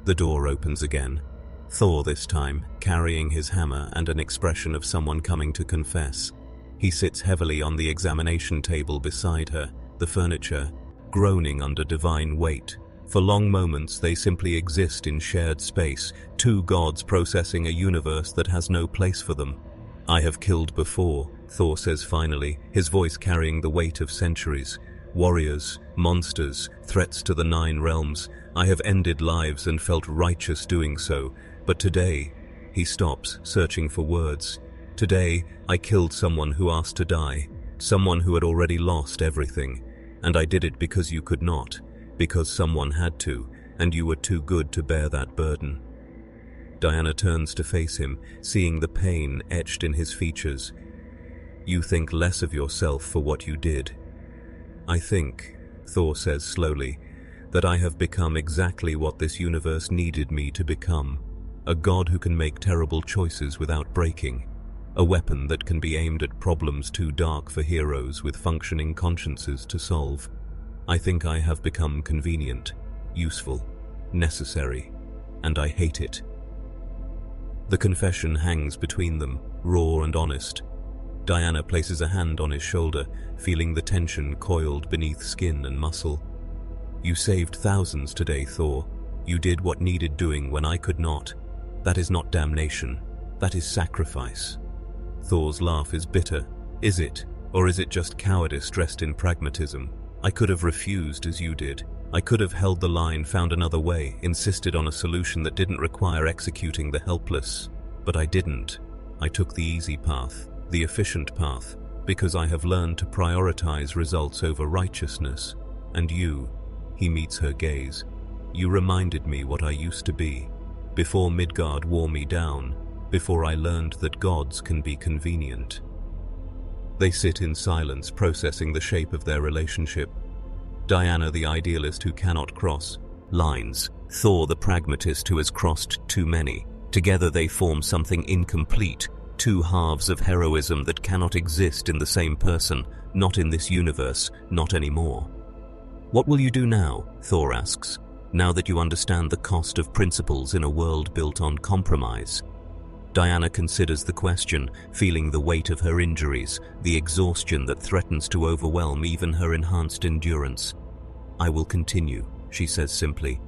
The door opens again. Thor this time, carrying his hammer and an expression of someone coming to confess. He sits heavily on the examination table beside her, the furniture groaning under divine weight. For long moments they simply exist in shared space, two gods processing a universe that has no place for them. I have killed before, Thor says finally, his voice carrying the weight of centuries. Warriors, monsters, threats to the 9 realms. I have ended lives and felt righteous doing so. But today, he stops, searching for words. Today, I killed someone who asked to die, someone who had already lost everything. And I did it because you could not, because someone had to, and you were too good to bear that burden. Diana turns to face him, seeing the pain etched in his features. You think less of yourself for what you did. I think, Thor says slowly, that I have become exactly what this universe needed me to become. A god who can make terrible choices without breaking. A weapon that can be aimed at problems too dark for heroes with functioning consciences to solve. I think I have become convenient, useful, necessary, and I hate it. The confession hangs between them, raw and honest. Diana places a hand on his shoulder, feeling the tension coiled beneath skin and muscle. You saved thousands today, Thor. You did what needed doing when I could not. That is not damnation. That is sacrifice. Thor's laugh is bitter. Is it? Or is it just cowardice dressed in pragmatism? I could have refused as you did. I could have held the line, found another way, insisted on a solution that didn't require executing the helpless. But I didn't. I took the easy path, the efficient path, because I have learned to prioritize results over righteousness. And you, he meets her gaze, you reminded me what I used to be. Before Midgard wore me down, before I learned that gods can be convenient. They sit in silence, processing the shape of their relationship. Diana, the idealist who cannot cross lines. Thor, the pragmatist who has crossed too many. Together they form something incomplete, two halves of heroism that cannot exist in the same person, not in this universe, not anymore. What will you do now? Thor asks. Now that you understand the cost of principles in a world built on compromise. Diana considers the question, feeling the weight of her injuries, the exhaustion that threatens to overwhelm even her enhanced endurance. I will continue, she says simply.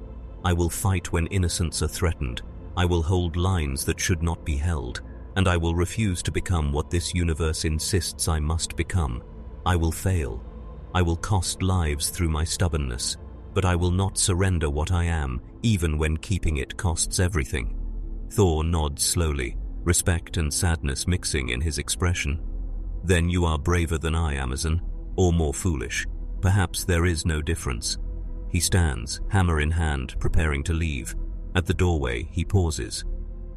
I will fight when innocents are threatened. I will hold lines that should not be held. And I will refuse to become what this universe insists I must become. I will fail. I will cost lives through my stubbornness. But I will not surrender what I am, even when keeping it costs everything. Thor nods slowly, respect and sadness mixing in his expression. Then you are braver than I, Amazon, or more foolish. Perhaps there is no difference. He stands, hammer in hand, preparing to leave. At the doorway, he pauses.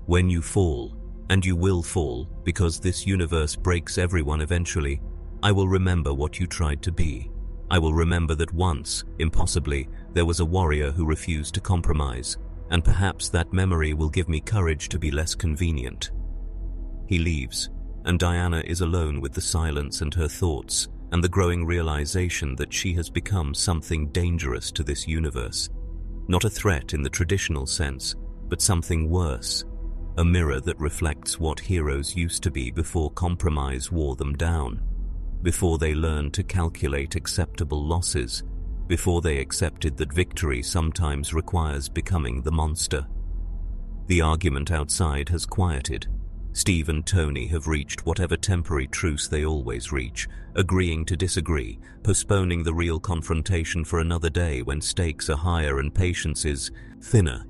When you fall, and you will fall, because this universe breaks everyone eventually, I will remember what you tried to be. I will remember that once, impossibly, there was a warrior who refused to compromise, and perhaps that memory will give me courage to be less convenient. He leaves, and Diana is alone with the silence and her thoughts, and the growing realization that she has become something dangerous to this universe. Not a threat in the traditional sense, but something worse. A mirror that reflects what heroes used to be before compromise wore them down. Before they learned to calculate acceptable losses, before they accepted that victory sometimes requires becoming the monster. The argument outside has quieted. Steve and Tony have reached whatever temporary truce they always reach, agreeing to disagree, postponing the real confrontation for another day when stakes are higher and patience is thinner.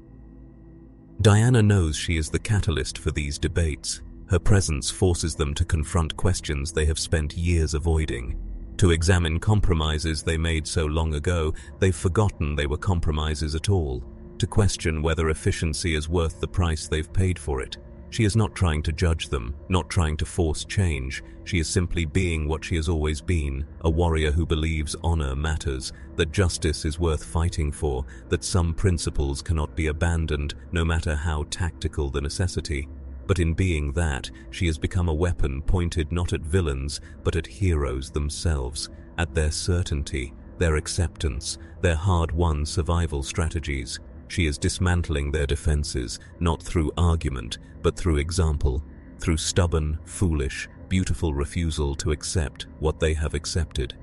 Diana knows she is the catalyst for these debates. Her presence forces them to confront questions they have spent years avoiding, to examine compromises they made so long ago they've forgotten they were compromises at all, to question whether efficiency is worth the price they've paid for it. She is not trying to judge them, not trying to force change. She is simply being what she has always been, a warrior who believes honor matters, that justice is worth fighting for, that some principles cannot be abandoned, no matter how tactical the necessity. But in being that, she has become a weapon pointed not at villains, but at heroes themselves, at their certainty, their acceptance, their hard-won survival strategies. She is dismantling their defenses, not through argument, but through example, through stubborn, foolish, beautiful refusal to accept what they have accepted.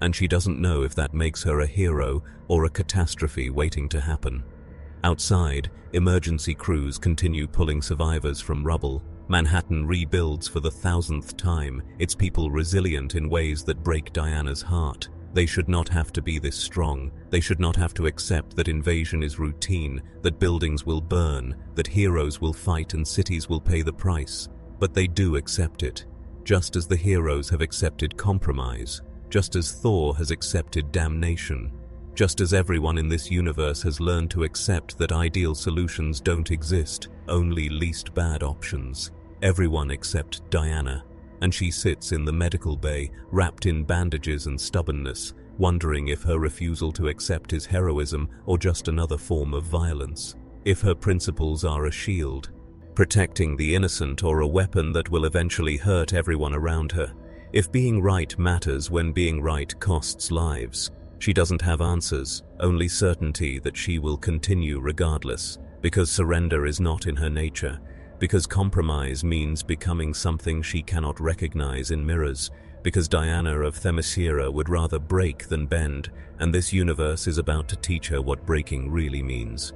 And she doesn't know if that makes her a hero or a catastrophe waiting to happen. Outside, emergency crews continue pulling survivors from rubble. Manhattan rebuilds for the 1,000th time, its people resilient in ways that break Diana's heart. They should not have to be this strong. They should not have to accept that invasion is routine, that buildings will burn, that heroes will fight and cities will pay the price. But they do accept it, just as the heroes have accepted compromise, just as Thor has accepted damnation, just as everyone in this universe has learned to accept that ideal solutions don't exist, only least bad options. Everyone except Diana. And she sits in the medical bay, wrapped in bandages and stubbornness, wondering if her refusal to accept is heroism or just another form of violence. If her principles are a shield, protecting the innocent, or a weapon that will eventually hurt everyone around her. If being right matters when being right costs lives. She doesn't have answers, only certainty that she will continue regardless, because surrender is not in her nature. Because compromise means becoming something she cannot recognize in mirrors, because Diana of Themyscira would rather break than bend, and this universe is about to teach her what breaking really means.